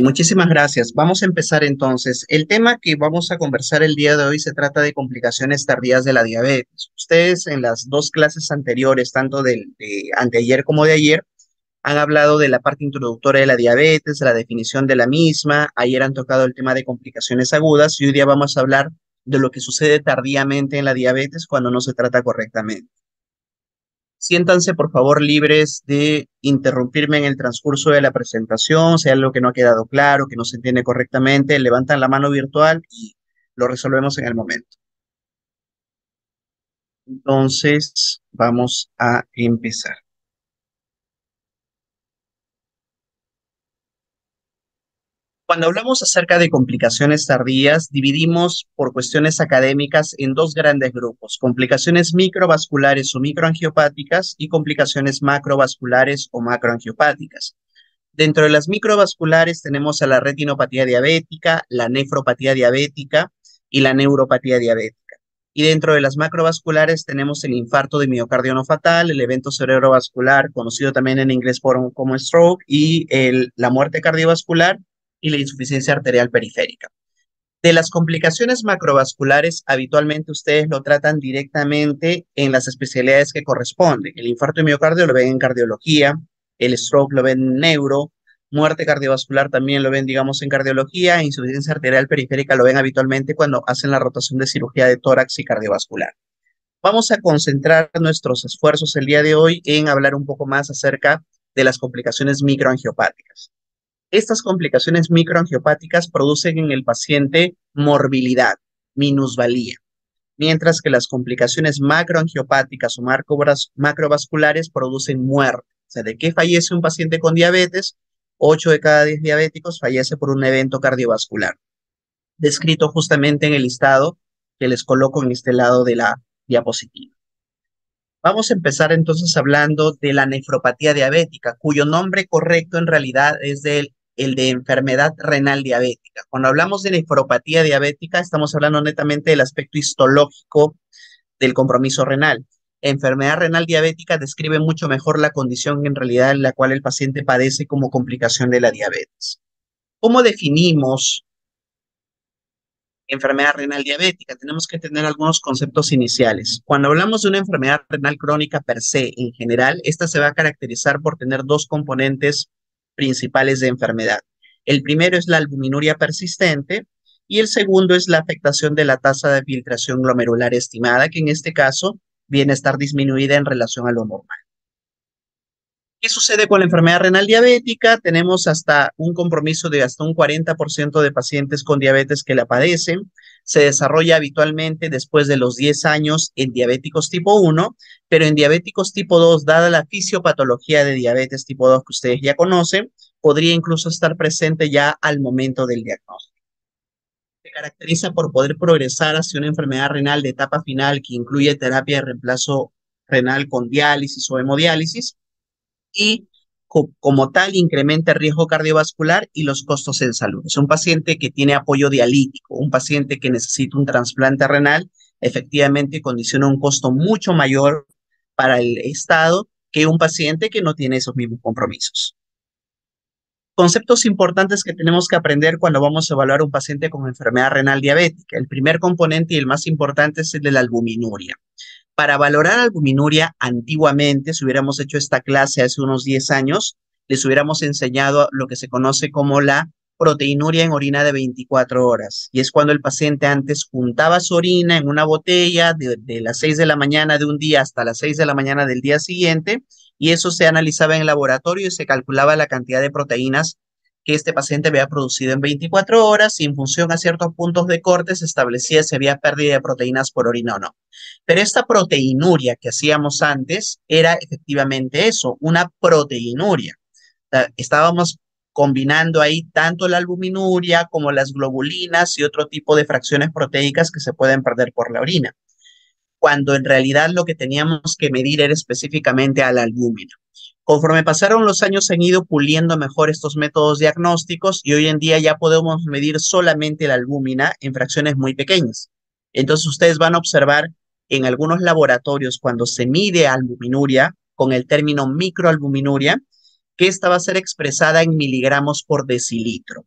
Muchísimas gracias. Vamos a empezar entonces. El tema que vamos a conversar el día de hoy se trata de complicaciones tardías de la diabetes. Ustedes en las dos clases anteriores, tanto de anteayer como de ayer, han hablado de la parte introductoria de la diabetes, la definición de la misma. Ayer han tocado el tema de complicaciones agudas y hoy día vamos a hablar de lo que sucede tardíamente en la diabetes cuando no se trata correctamente. Siéntanse, por favor, libres de interrumpirme en el transcurso de la presentación, si hay algo que no ha quedado claro, que no se entiende correctamente, levantan la mano virtual y lo resolvemos en el momento. Entonces, vamos a empezar. Cuando hablamos acerca de complicaciones tardías, dividimos por cuestiones académicas en dos grandes grupos: complicaciones microvasculares o microangiopáticas y complicaciones macrovasculares o macroangiopáticas. Dentro de las microvasculares tenemos a la retinopatía diabética, la nefropatía diabética y la neuropatía diabética. Y dentro de las macrovasculares tenemos el infarto de miocardio no fatal, el evento cerebrovascular, conocido también en inglés como stroke, y la muerte cardiovascular y la insuficiencia arterial periférica. De las complicaciones macrovasculares, habitualmente ustedes lo tratan directamente en las especialidades que corresponden. El infarto de miocardio lo ven en cardiología, el stroke lo ven en neuro, muerte cardiovascular también lo ven, digamos, en cardiología, insuficiencia arterial periférica lo ven habitualmente cuando hacen la rotación de cirugía de tórax y cardiovascular. Vamos a concentrar nuestros esfuerzos el día de hoy en hablar un poco más acerca de las complicaciones microangiopáticas. Estas complicaciones microangiopáticas producen en el paciente morbilidad, minusvalía, mientras que las complicaciones macroangiopáticas o macrovasculares producen muerte. O sea, ¿de qué fallece un paciente con diabetes? 8 de cada 10 diabéticos fallece por un evento cardiovascular, descrito justamente en el listado que les coloco en este lado de la diapositiva. Vamos a empezar entonces hablando de la nefropatía diabética, cuyo nombre correcto en realidad es el de enfermedad renal diabética. Cuando hablamos de nefropatía diabética, estamos hablando netamente del aspecto histológico del compromiso renal. Enfermedad renal diabética describe mucho mejor la condición en realidad en la cual el paciente padece como complicación de la diabetes. ¿Cómo definimos enfermedad renal diabética? Tenemos que tener algunos conceptos iniciales. Cuando hablamos de una enfermedad renal crónica per se, en general, esta se va a caracterizar por tener dos componentes principales de enfermedad. El primero es la albuminuria persistente y el segundo es la afectación de la tasa de filtración glomerular estimada, que en este caso viene a estar disminuida en relación a lo normal. ¿Qué sucede con la enfermedad renal diabética? Tenemos hasta un compromiso de hasta un 40% de pacientes con diabetes que la padecen. Se desarrolla habitualmente después de los 10 años en diabéticos tipo 1, pero en diabéticos tipo 2, dada la fisiopatología de diabetes tipo 2 que ustedes ya conocen, podría incluso estar presente ya al momento del diagnóstico. Se caracteriza por poder progresar hacia una enfermedad renal de etapa final que incluye terapia de reemplazo renal con diálisis o hemodiálisis y como tal incrementa el riesgo cardiovascular y los costos en salud. Es un paciente que tiene apoyo dialítico, un paciente que necesita un trasplante renal, efectivamente condiciona un costo mucho mayor para el Estado que un paciente que no tiene esos mismos compromisos. Conceptos importantes que tenemos que aprender cuando vamos a evaluar un paciente con enfermedad renal diabética. El primer componente y el más importante es el de la albuminuria. Para valorar albuminuria, antiguamente, si hubiéramos hecho esta clase hace unos 10 años, les hubiéramos enseñado lo que se conoce como la proteinuria en orina de 24 horas. Y es cuando el paciente antes juntaba su orina en una botella de las 6 de la mañana de un día hasta las 6 de la mañana del día siguiente, y eso se analizaba en el laboratorio y se calculaba la cantidad de proteínas que este paciente había producido en 24 horas y en función a ciertos puntos de corte se establecía si había pérdida de proteínas por orina o no. Pero esta proteinuria que hacíamos antes era efectivamente eso, una proteinuria. Estábamos combinando ahí tanto la albuminuria como las globulinas y otro tipo de fracciones proteicas que se pueden perder por la orina, cuando en realidad lo que teníamos que medir era específicamente a la albúmina. Conforme pasaron los años, se han ido puliendo mejor estos métodos diagnósticos y hoy en día ya podemos medir solamente la albúmina en fracciones muy pequeñas. Entonces ustedes van a observar en algunos laboratorios cuando se mide albuminuria con el término microalbuminuria, que esta va a ser expresada en miligramos por decilitro.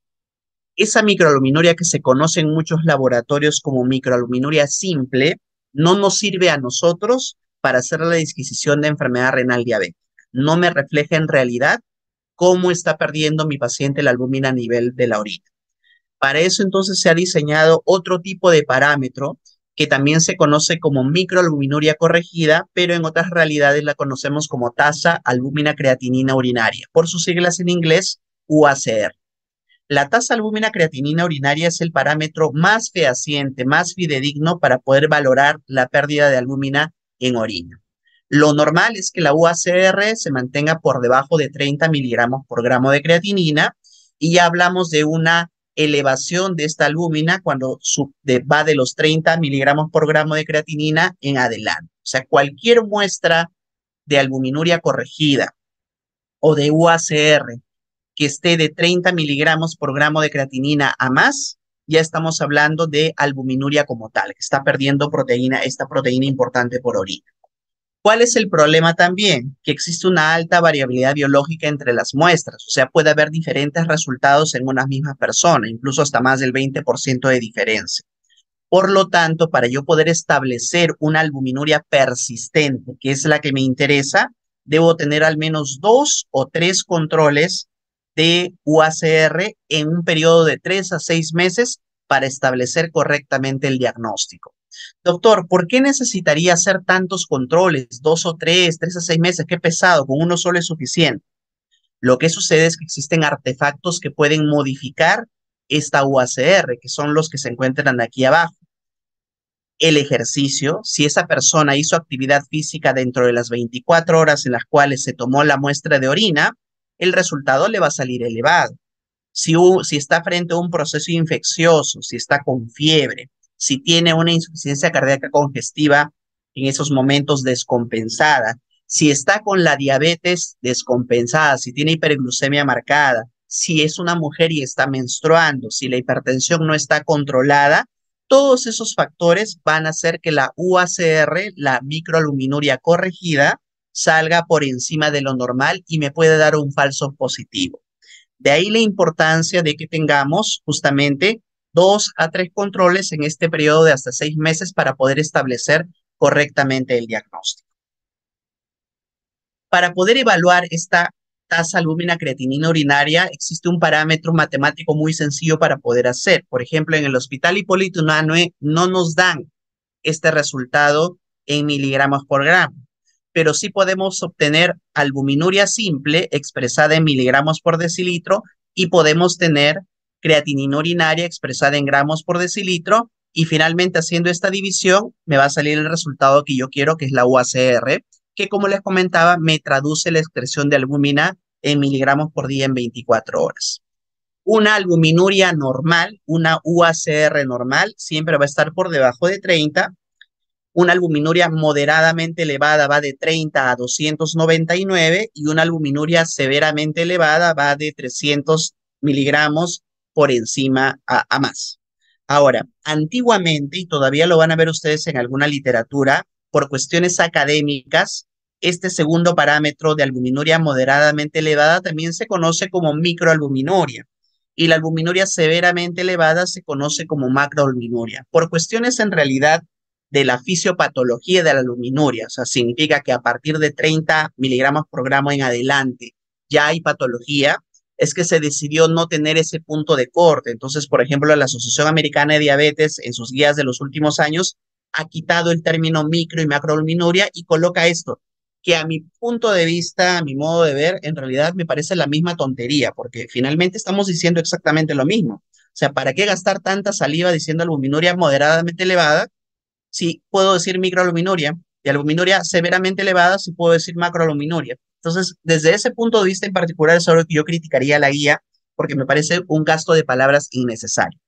Esa microalbuminuria que se conoce en muchos laboratorios como microalbuminuria simple, no nos sirve a nosotros para hacer la disquisición de enfermedad renal diabética. No me refleja en realidad cómo está perdiendo mi paciente la albúmina a nivel de la orina. Para eso entonces se ha diseñado otro tipo de parámetro que también se conoce como microalbuminuria corregida, pero en otras realidades la conocemos como tasa albúmina creatinina urinaria, por sus siglas en inglés UACR. La tasa albúmina creatinina urinaria es el parámetro más fehaciente, más fidedigno para poder valorar la pérdida de albúmina en orina. Lo normal es que la UACR se mantenga por debajo de 30 miligramos por gramo de creatinina y ya hablamos de una elevación de esta albúmina cuando va de los 30 miligramos por gramo de creatinina en adelante. O sea, cualquier muestra de albuminuria corregida o de UACR que esté de 30 miligramos por gramo de creatinina a más, ya estamos hablando de albuminuria como tal, que está perdiendo proteína, esta proteína importante por orina. ¿Cuál es el problema también? Que existe una alta variabilidad biológica entre las muestras, o sea, puede haber diferentes resultados en una misma persona, incluso hasta más del 20% de diferencia. Por lo tanto, para yo poder establecer una albuminuria persistente, que es la que me interesa, debo tener al menos 2 o 3 controles de UACR en un periodo de 3 a 6 meses para establecer correctamente el diagnóstico. Doctor, ¿por qué necesitaría hacer tantos controles? 2 o 3, 3 a 6 meses, qué pesado, con uno solo es suficiente. Lo que sucede es que existen artefactos que pueden modificar esta UACR, que son los que se encuentran aquí abajo. El ejercicio, si esa persona hizo actividad física dentro de las 24 horas en las cuales se tomó la muestra de orina, el resultado le va a salir elevado. Si está frente a un proceso infeccioso, si está con fiebre, si tiene una insuficiencia cardíaca congestiva en esos momentos descompensada, si está con la diabetes descompensada, si tiene hiperglucemia marcada, si es una mujer y está menstruando, si la hipertensión no está controlada, todos esos factores van a hacer que la UACR, la microalbuminuria corregida, salga por encima de lo normal y me puede dar un falso positivo. De ahí la importancia de que tengamos justamente 2 a 3 controles en este periodo de hasta 6 meses para poder establecer correctamente el diagnóstico. Para poder evaluar esta tasa albúmina creatinina urinaria, existe un parámetro matemático muy sencillo para poder hacer. Por ejemplo, en el Hospital Hipólito Unanue no nos dan este resultado en miligramos por gramo, pero sí podemos obtener albuminuria simple expresada en miligramos por decilitro y podemos tener creatinina urinaria expresada en gramos por decilitro y finalmente haciendo esta división me va a salir el resultado que yo quiero, que es la UACR, que como les comentaba me traduce la excreción de albúmina en miligramos por día en 24 horas. Una albuminuria normal, una UACR normal, siempre va a estar por debajo de 30. Una albuminuria moderadamente elevada va de 30 a 299 y una albuminuria severamente elevada va de 300 miligramos por encima a más. Ahora, antiguamente, y todavía lo van a ver ustedes en alguna literatura, por cuestiones académicas, este segundo parámetro de albuminuria moderadamente elevada también se conoce como microalbuminuria y la albuminuria severamente elevada se conoce como macroalbuminuria. Por cuestiones en realidad de la fisiopatología de la albuminuria, o sea, significa que a partir de 30 miligramos por gramo en adelante ya hay patología, es que se decidió no tener ese punto de corte. Entonces, por ejemplo, la Asociación Americana de Diabetes en sus guías de los últimos años ha quitado el término micro y macroalbuminuria y coloca esto, que a mi punto de vista, a mi modo de ver, en realidad me parece la misma tontería, porque finalmente estamos diciendo exactamente lo mismo. O sea, ¿para qué gastar tanta saliva diciendo albuminuria moderadamente elevada? Si puedo decir microalbuminuria y albuminuria severamente elevada, si puedo decir macroalbuminuria. Entonces, desde ese punto de vista en particular es algo que yo criticaría la guía porque me parece un gasto de palabras innecesario.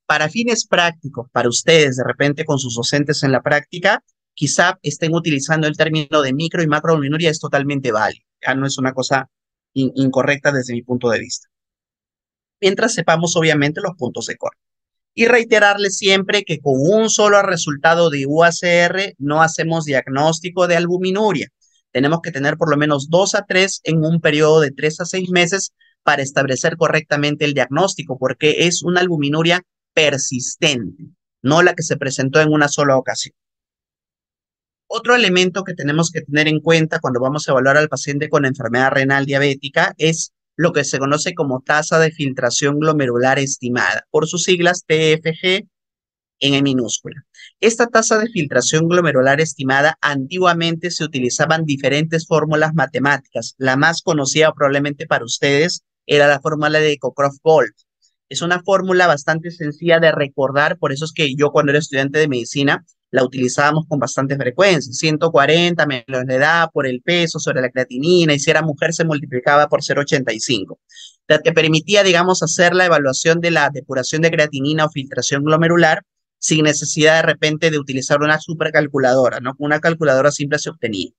Para fines prácticos, para ustedes, de repente con sus docentes en la práctica, quizá estén utilizando el término de micro y macroalbuminuria, es totalmente válido. Ya no es una cosa incorrecta desde mi punto de vista. Mientras sepamos, obviamente, los puntos de corte. Y reiterarle siempre que con un solo resultado de UACR no hacemos diagnóstico de albuminuria. Tenemos que tener por lo menos 2 a 3 en un periodo de 3 a 6 meses para establecer correctamente el diagnóstico, porque es una albuminuria persistente, no la que se presentó en una sola ocasión. Otro elemento que tenemos que tener en cuenta cuando vamos a evaluar al paciente con enfermedad renal diabética es lo que se conoce como tasa de filtración glomerular estimada, por sus siglas TFG en E minúscula. Esta tasa de filtración glomerular estimada, antiguamente se utilizaban diferentes fórmulas matemáticas. La más conocida probablemente para ustedes era la fórmula de Cockcroft-Gault. Es una fórmula bastante sencilla de recordar, por eso es que yo cuando era estudiante de medicina la utilizábamos con bastante frecuencia. 140 menos la edad por el peso sobre la creatinina, y si era mujer se multiplicaba por 0,85. La que permitía, digamos, hacer la evaluación de la depuración de creatinina o filtración glomerular sin necesidad de repente de utilizar una supercalculadora, ¿no? Con una calculadora simple se obtenía.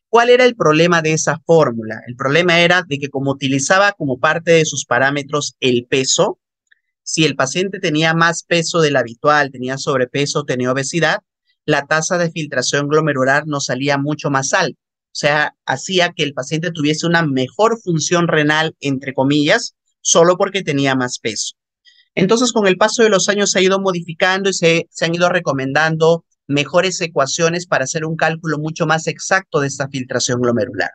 ¿Cuál era el problema de esa fórmula? El problema era de que como utilizaba como parte de sus parámetros el peso, si el paciente tenía más peso del habitual, tenía sobrepeso, tenía obesidad, la tasa de filtración glomerular nos salía mucho más alta. O sea, hacía que el paciente tuviese una mejor función renal, entre comillas, solo porque tenía más peso. Entonces, con el paso de los años se ha ido modificando y se han ido recomendando mejores ecuaciones para hacer un cálculo mucho más exacto de esta filtración glomerular.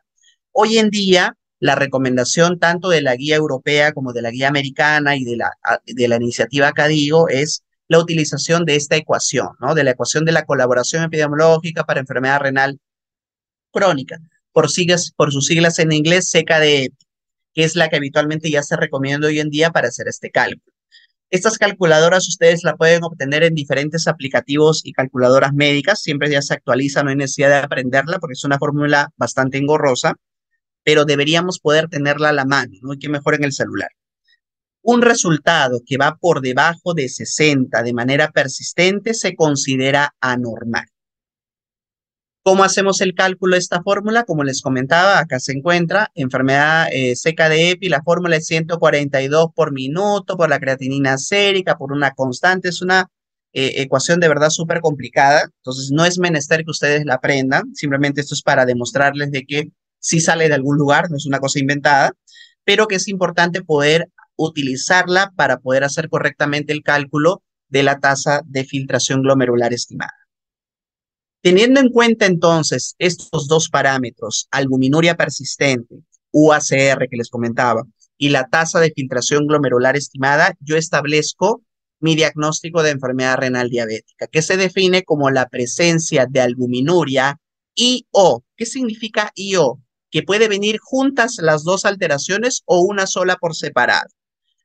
Hoy en día, la recomendación tanto de la guía europea como de la guía americana y de la iniciativa CADIGO es la utilización de esta ecuación, ¿no? De la ecuación de la colaboración epidemiológica para enfermedad renal crónica, por sus siglas en inglés, CKD, que es la que habitualmente ya se recomienda hoy en día para hacer este cálculo. Estas calculadoras ustedes la pueden obtener en diferentes aplicativos y calculadoras médicas, siempre ya se actualiza, no hay necesidad de aprenderla porque es una fórmula bastante engorrosa, pero deberíamos poder tenerla a la mano, ¿no? Y qué mejor en el celular. Un resultado que va por debajo de 60 de manera persistente se considera anormal. ¿Cómo hacemos el cálculo de esta fórmula? Como les comentaba, acá se encuentra enfermedad seca de EPI, la fórmula es 142 por minuto, por la creatinina sérica, por una constante, es una ecuación de verdad súper complicada, entonces no es menester que ustedes la aprendan, simplemente esto es para demostrarles de que sí sale de algún lugar, no es una cosa inventada, pero que es importante poder utilizarla para poder hacer correctamente el cálculo de la tasa de filtración glomerular estimada. Teniendo en cuenta entonces estos dos parámetros, albuminuria persistente, UACR que les comentaba, y la tasa de filtración glomerular estimada, yo establezco mi diagnóstico de enfermedad renal diabética, que se define como la presencia de albuminuria y o. ¿Qué significa y o? Que puede venir juntas las dos alteraciones o una sola por separado.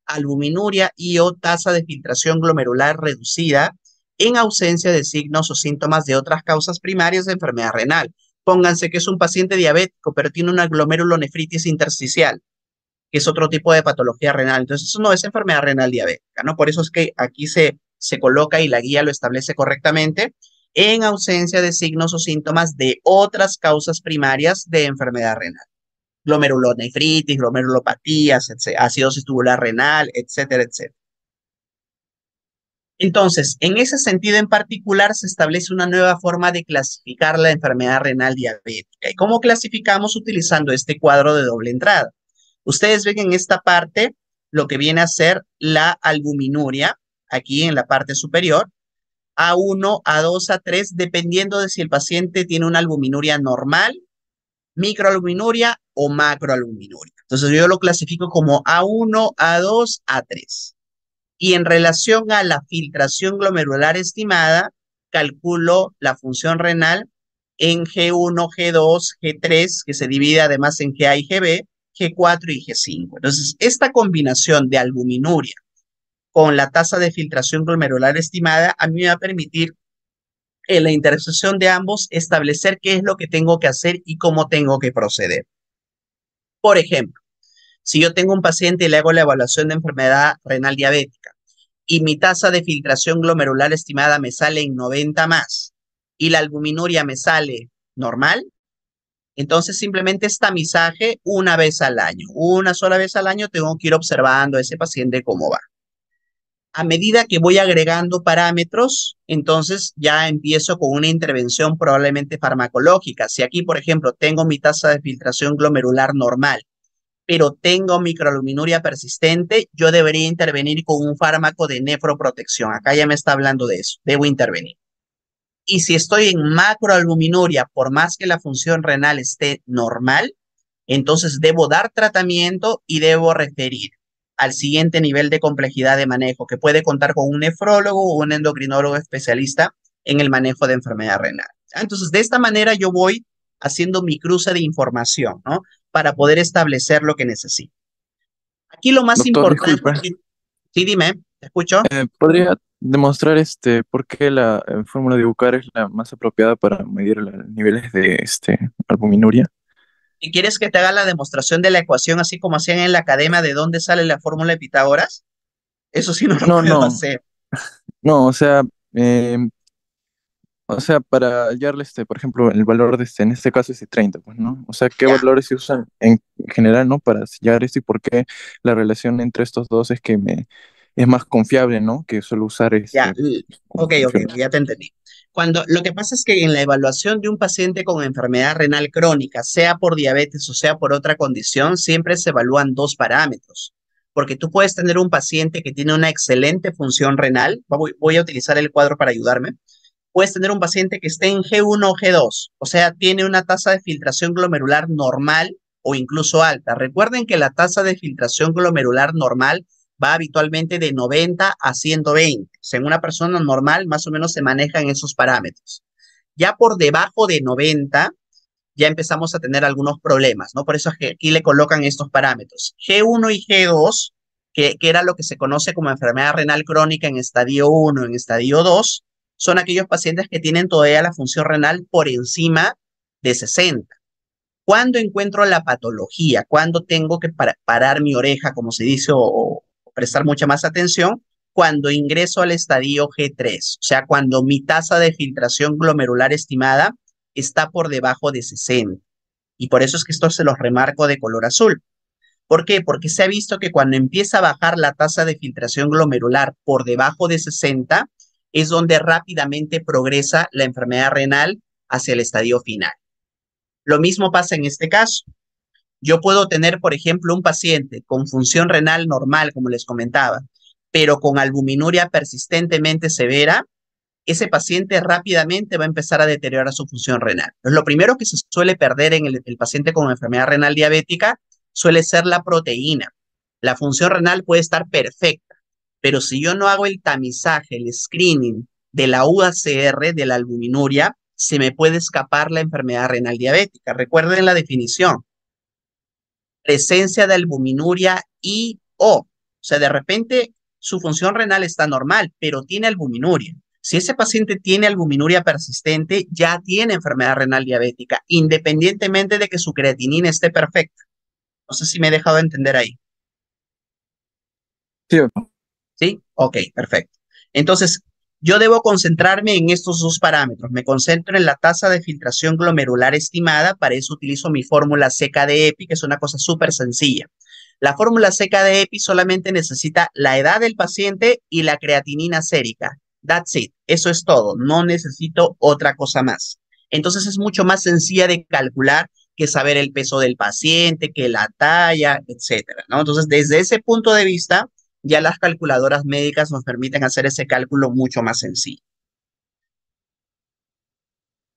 Albuminuria y o tasa de filtración glomerular reducida en ausencia de signos o síntomas de otras causas primarias de enfermedad renal. Pónganse que es un paciente diabético, pero tiene una glomerulonefritis intersticial, que es otro tipo de patología renal. Entonces, eso no es enfermedad renal diabética, ¿no? Por eso es que aquí se coloca y la guía lo establece correctamente, en ausencia de signos o síntomas de otras causas primarias de enfermedad renal. Glomerulonefritis, glomerulopatías, acidosis tubular renal, etcétera, etcétera. Entonces, en ese sentido en particular, se establece una nueva forma de clasificar la enfermedad renal diabética. ¿Y cómo clasificamos? Utilizando este cuadro de doble entrada. Ustedes ven en esta parte lo que viene a ser la albuminuria, aquí en la parte superior, A1, A2, A3, dependiendo de si el paciente tiene una albuminuria normal, microalbuminuria o macroalbuminuria. Entonces, yo lo clasifico como A1, A2, A3. Y en relación a la filtración glomerular estimada, calculo la función renal en G1, G2, G3, que se divide además en GA y GB, G4 y G5. Entonces, esta combinación de albuminuria con la tasa de filtración glomerular estimada a mí me va a permitir en la intersección de ambos establecer qué es lo que tengo que hacer y cómo tengo que proceder. Por ejemplo, si yo tengo un paciente y le hago la evaluación de enfermedad renal diabética, y mi tasa de filtración glomerular estimada me sale en 90 más y la albuminuria me sale normal, entonces simplemente es tamizaje una vez al año. Una sola vez al año tengo que ir observando a ese paciente cómo va. A medida que voy agregando parámetros, entonces ya empiezo con una intervención probablemente farmacológica. Si aquí, por ejemplo, tengo mi tasa de filtración glomerular normal, pero tengo microalbuminuria persistente, yo debería intervenir con un fármaco de nefroprotección. Acá ya me está hablando de eso. Debo intervenir. Y si estoy en macroalbuminuria, por más que la función renal esté normal, entonces debo dar tratamiento y debo referir al siguiente nivel de complejidad de manejo, que puede contar con un nefrólogo o un endocrinólogo especialista en el manejo de enfermedad renal. Entonces, de esta manera yo voy haciendo mi cruce de información, ¿no? Para poder establecer lo que necesito. Aquí lo más Doctor, importante, disculpe, sí, dime, te escucho. ¿podría demostrar por qué la fórmula de Bucar es la más apropiada para medir los niveles de albuminuria? ¿Y quieres que te haga la demostración de la ecuación así como hacían en la academia de dónde sale la fórmula de Pitágoras? Eso sí no lo No, puedo no, hacer. no, eh, o sea, para hallarle por ejemplo, el valor en este caso es de 30, pues, ¿no? O sea, ¿qué Ya, valores se usan en general, ¿no? Para sellar esto y por qué la relación entre estos dos es que es más confiable, ¿no? Que solo usar ya. como Ok, ok, función. ya te entendí. Lo que pasa es que en la evaluación de un paciente con enfermedad renal crónica, sea por diabetes o sea por otra condición, siempre se evalúan dos parámetros. Porque tú puedes tener un paciente que tiene una excelente función renal. Voy a utilizar el cuadro para ayudarme. Puedes tener un paciente que esté en G1 o G2, o sea, tiene una tasa de filtración glomerular normal o incluso alta. Recuerden que la tasa de filtración glomerular normal va habitualmente de 90 a 120. O sea, en una persona normal más o menos se manejan esos parámetros. Ya por debajo de 90, ya empezamos a tener algunos problemas, ¿no? Por eso es que aquí le colocan estos parámetros. G1 y G2, que era lo que se conoce como enfermedad renal crónica en estadio 1, en estadio 2, son aquellos pacientes que tienen todavía la función renal por encima de 60. ¿Cuándo encuentro la patología? ¿Cuándo tengo que parar mi oreja, como se dice, o prestar mucha más atención? Cuando ingreso al estadio G3, o sea, cuando mi tasa de filtración glomerular estimada está por debajo de 60. Y por eso es que esto se los remarco de color azul. ¿Por qué? Porque se ha visto que cuando empieza a bajar la tasa de filtración glomerular por debajo de 60, es donde rápidamente progresa la enfermedad renal hacia el estadio final. Lo mismo pasa en este caso. Yo puedo tener, por ejemplo, un paciente con función renal normal, como les comentaba, pero con albuminuria persistentemente severa. Ese paciente rápidamente va a empezar a deteriorar su función renal. Entonces, lo primero que se suele perder en el paciente con enfermedad renal diabética suele ser la proteína. La función renal puede estar perfecta, pero si yo no hago el tamizaje, el screening de la UACR, de la albuminuria, se me puede escapar la enfermedad renal diabética. Recuerden la definición: presencia de albuminuria y o. O sea, de repente su función renal está normal, pero tiene albuminuria. Si ese paciente tiene albuminuria persistente, ya tiene enfermedad renal diabética, independientemente de que su creatinina esté perfecta. No sé si me he dejado entender ahí. Sí, doctor. ¿Sí? Ok, perfecto. Entonces, yo debo concentrarme en estos dos parámetros. Me concentro en la tasa de filtración glomerular estimada. Para eso utilizo mi fórmula seca de EPI, que es una cosa súper sencilla. La fórmula seca de EPI solamente necesita la edad del paciente y la creatinina sérica. That's it. Eso es todo. No necesito otra cosa más. Entonces es mucho más sencilla de calcular que saber el peso del paciente, que la talla, etcétera, ¿no? Entonces, desde ese punto de vista, ya las calculadoras médicas nos permiten hacer ese cálculo mucho más sencillo.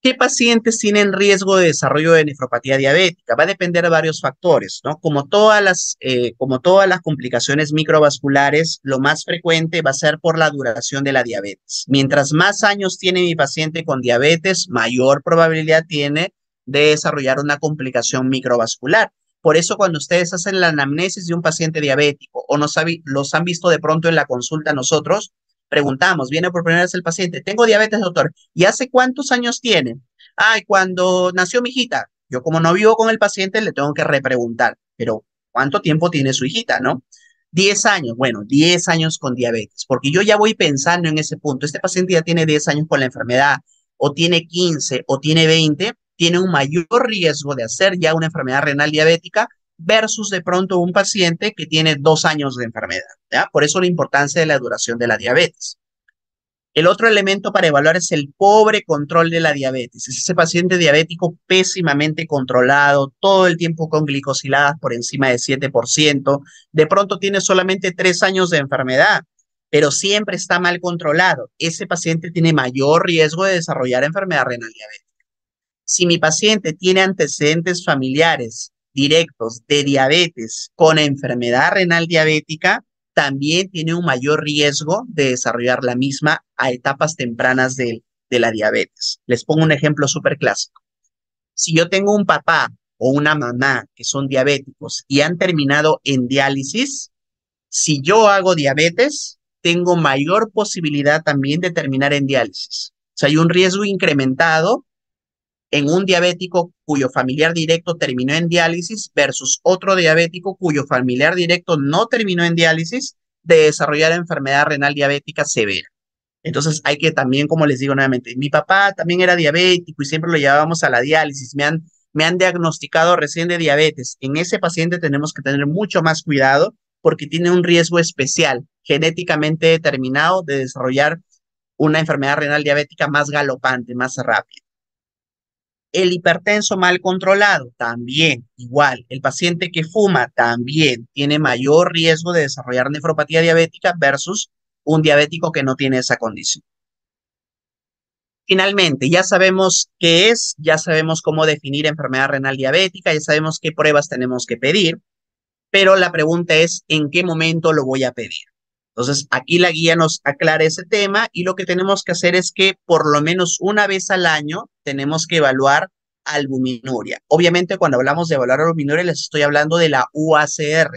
¿Qué pacientes tienen riesgo de desarrollo de nefropatía diabética? Va a depender de varios factores, ¿no? Como todas las complicaciones microvasculares, lo más frecuente va a ser por la duración de la diabetes. Mientras más años tiene mi paciente con diabetes, mayor probabilidad tiene de desarrollar una complicación microvascular. Por eso, cuando ustedes hacen la anamnesis de un paciente diabético o los han visto de pronto en la consulta nosotros, preguntamos, viene por primera vez el paciente: tengo diabetes, doctor. ¿Y hace cuántos años tiene? Ay, cuando nació mi hijita. Yo, como no vivo con el paciente, le tengo que repreguntar, pero ¿cuánto tiempo tiene su hijita, no? 10 años, bueno, 10 años con diabetes, porque yo ya voy pensando en ese punto. Este paciente ya tiene 10 años con la enfermedad, o tiene 15, o tiene 20, tiene un mayor riesgo de hacer ya una enfermedad renal diabética versus de pronto un paciente que tiene 2 años de enfermedad, ¿ya? Por eso la importancia de la duración de la diabetes. El otro elemento para evaluar es el pobre control de la diabetes. Es ese paciente diabético pésimamente controlado, todo el tiempo con glicosiladas por encima de 7%. De pronto tiene solamente 3 años de enfermedad, pero siempre está mal controlado. Ese paciente tiene mayor riesgo de desarrollar enfermedad renal diabética. Si mi paciente tiene antecedentes familiares directos de diabetes con enfermedad renal diabética, también tiene un mayor riesgo de desarrollar la misma a etapas tempranas de la diabetes. Les pongo un ejemplo súper clásico. Si yo tengo un papá o una mamá que son diabéticos y han terminado en diálisis, si yo hago diabetes, tengo mayor posibilidad también de terminar en diálisis. O sea, hay un riesgo incrementado en un diabético cuyo familiar directo terminó en diálisis versus otro diabético cuyo familiar directo no terminó en diálisis de desarrollar enfermedad renal diabética severa. Entonces hay que también, como les digo nuevamente, mi papá también era diabético y siempre lo llevábamos a la diálisis. Me han diagnosticado recién de diabetes. En ese paciente tenemos que tener mucho más cuidado porque tiene un riesgo especial, genéticamente determinado, de desarrollar una enfermedad renal diabética más galopante, más rápida. El hipertenso mal controlado, también, igual. El paciente que fuma, también tiene mayor riesgo de desarrollar nefropatía diabética versus un diabético que no tiene esa condición. Finalmente, ya sabemos qué es, ya sabemos cómo definir enfermedad renal diabética, ya sabemos qué pruebas tenemos que pedir, pero la pregunta es, ¿en qué momento lo voy a pedir? Entonces, aquí la guía nos aclara ese tema y lo que tenemos que hacer es que por lo menos una vez al año tenemos que evaluar albuminuria. Obviamente, cuando hablamos de evaluar albuminuria, les estoy hablando de la UACR,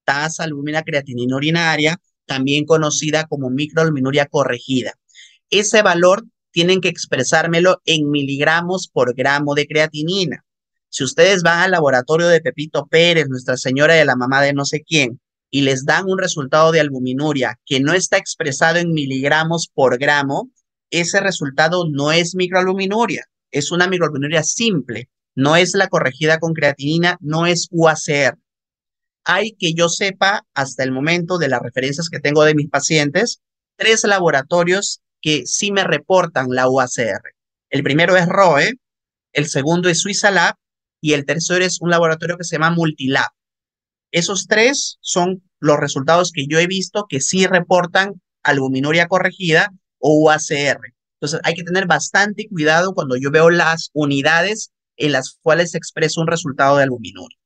tasa albúmina creatinina urinaria, también conocida como microalbuminuria corregida. Ese valor tienen que expresármelo en miligramos por gramo de creatinina. Si ustedes van al laboratorio de Pepito Pérez, Nuestra Señora de la Mamá de no sé quién, y les dan un resultado de albuminuria que no está expresado en miligramos por gramo, ese resultado no es microalbuminuria, es una microalbuminuria simple, no es la corregida con creatinina, no es UACR. Hay que yo sepa, hasta el momento de las referencias que tengo de mis pacientes, 3 laboratorios que sí me reportan la UACR. El primero es ROE, el segundo es Suiza y el tercero es un laboratorio que se llama Multilab. Esos 3 son los resultados que yo he visto que sí reportan albuminuria corregida o UACR. Entonces hay que tener bastante cuidado cuando yo veo las unidades en las cuales se expresa un resultado de albuminuria.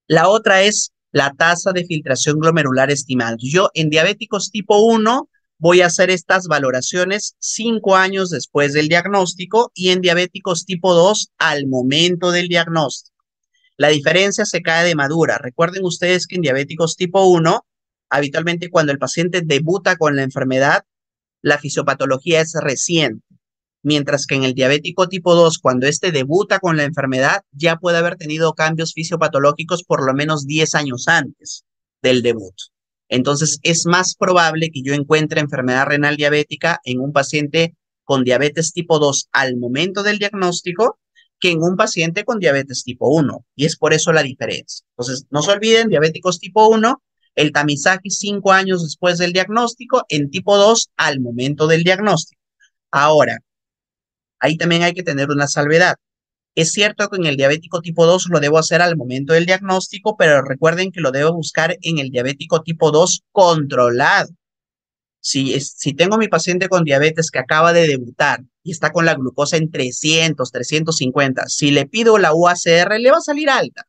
La otra es la tasa de filtración glomerular estimada. Yo en diabéticos tipo 1 voy a hacer estas valoraciones 5 años después del diagnóstico y en diabéticos tipo 2 al momento del diagnóstico. La diferencia se cae de madura. Recuerden ustedes que en diabéticos tipo 1, habitualmente cuando el paciente debuta con la enfermedad, la fisiopatología es reciente. Mientras que en el diabético tipo 2, cuando éste debuta con la enfermedad, ya puede haber tenido cambios fisiopatológicos por lo menos 10 años antes del debut. Entonces, es más probable que yo encuentre enfermedad renal diabética en un paciente con diabetes tipo 2 al momento del diagnóstico que en un paciente con diabetes tipo 1. Y es por eso la diferencia. Entonces, no se olviden, diabéticos tipo 1, el tamizaje 5 años después del diagnóstico, en tipo 2 al momento del diagnóstico. Ahora, ahí también hay que tener una salvedad. Es cierto que en el diabético tipo 2 lo debo hacer al momento del diagnóstico, pero recuerden que lo debo buscar en el diabético tipo 2 controlado. Si tengo mi paciente con diabetes que acaba de debutar y está con la glucosa en 300, 350, si le pido la UACR, le va a salir alta,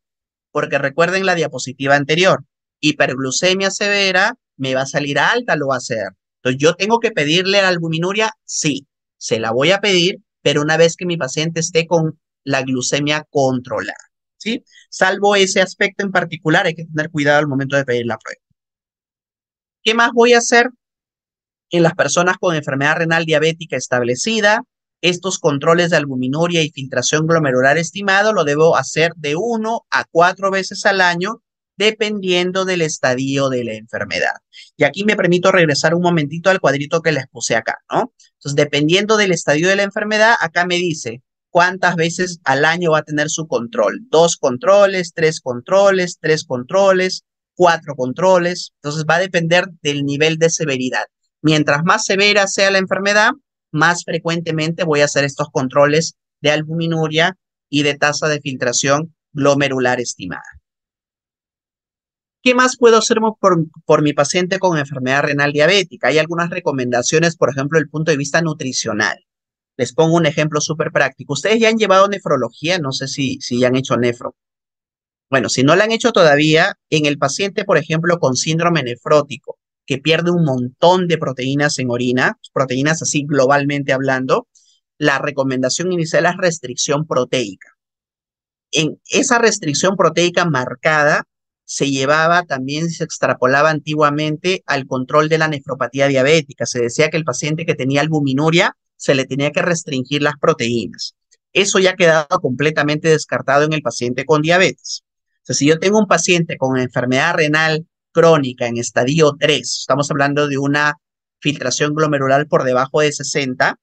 porque recuerden la diapositiva anterior, hiperglucemia severa, me va a salir alta la UACR. Entonces, ¿yo tengo que pedirle la albuminuria? Sí, se la voy a pedir, pero una vez que mi paciente esté con la glucemia controlada, ¿sí? Salvo ese aspecto en particular, hay que tener cuidado al momento de pedir la prueba. ¿Qué más voy a hacer? En las personas con enfermedad renal diabética establecida, estos controles de albuminuria y filtración glomerular estimado lo debo hacer de 1 a 4 veces al año, dependiendo del estadio de la enfermedad. Y aquí me permito regresar un momentito al cuadrito que les puse acá, ¿no? Entonces, dependiendo del estadio de la enfermedad, acá me dice ¿Cuántas veces al año va a tener su control? ¿Dos controles, tres controles, cuatro controles? Entonces va a depender del nivel de severidad. Mientras más severa sea la enfermedad, más frecuentemente voy a hacer estos controles de albuminuria y de tasa de filtración glomerular estimada. ¿Qué más puedo hacer por mi paciente con enfermedad renal diabética? Hay algunas recomendaciones, por ejemplo, desde el punto de vista nutricional. Les pongo un ejemplo súper práctico. Ustedes ya han llevado nefrología, no sé si ya han hecho nefro. Bueno, si no la han hecho todavía, en el paciente, por ejemplo, con síndrome nefrótico, que pierde un montón de proteínas en orina, proteínas así globalmente hablando, la recomendación inicial es restricción proteica. En esa restricción proteica marcada se llevaba también, se extrapolaba antiguamente al control de la nefropatía diabética. Se decía que el paciente que tenía albuminuria se le tenía que restringir las proteínas. Eso ya ha quedado completamente descartado en el paciente con diabetes. O sea, si yo tengo un paciente con enfermedad renal crónica en estadio 3, estamos hablando de una filtración glomerular por debajo de 60,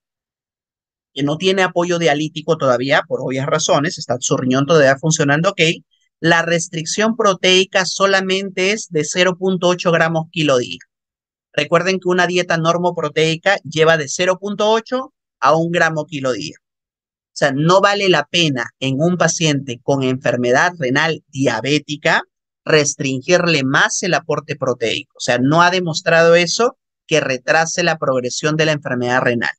que no tiene apoyo dialítico todavía, por obvias razones, está su riñón todavía funcionando ok, la restricción proteica solamente es de 0.8 gramos kilo día. Recuerden que una dieta normoproteica lleva de 0.8 a 1 gramo kilo día. O sea, no vale la pena en un paciente con enfermedad renal diabética restringirle más el aporte proteico. O sea, no ha demostrado eso que retrase la progresión de la enfermedad renal.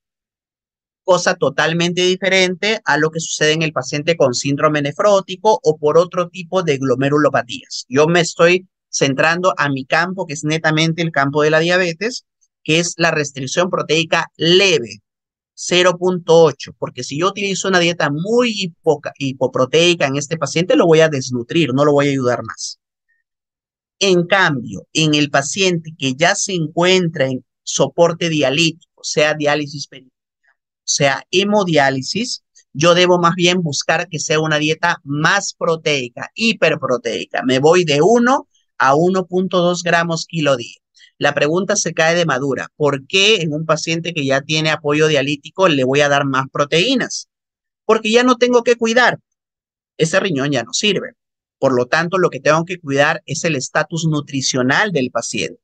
Cosa totalmente diferente a lo que sucede en el paciente con síndrome nefrótico o por otro tipo de glomerulopatías. Yo me estoy centrando a mi campo, que es netamente el campo de la diabetes, que es la restricción proteica leve, 0.8, porque si yo utilizo una dieta muy hipoproteica en este paciente, lo voy a desnutrir, no lo voy a ayudar más. En cambio, en el paciente que ya se encuentra en soporte dialítico, sea diálisis peritoneal, sea hemodiálisis, yo debo más bien buscar que sea una dieta más proteica, hiperproteica. Me voy de 1 a 1.2 gramos kilo día. La pregunta se cae de madura. ¿Por qué en un paciente que ya tiene apoyo dialítico le voy a dar más proteínas? Porque ya no tengo que cuidar. Ese riñón ya no sirve. Por lo tanto, lo que tengo que cuidar es el estatus nutricional del paciente.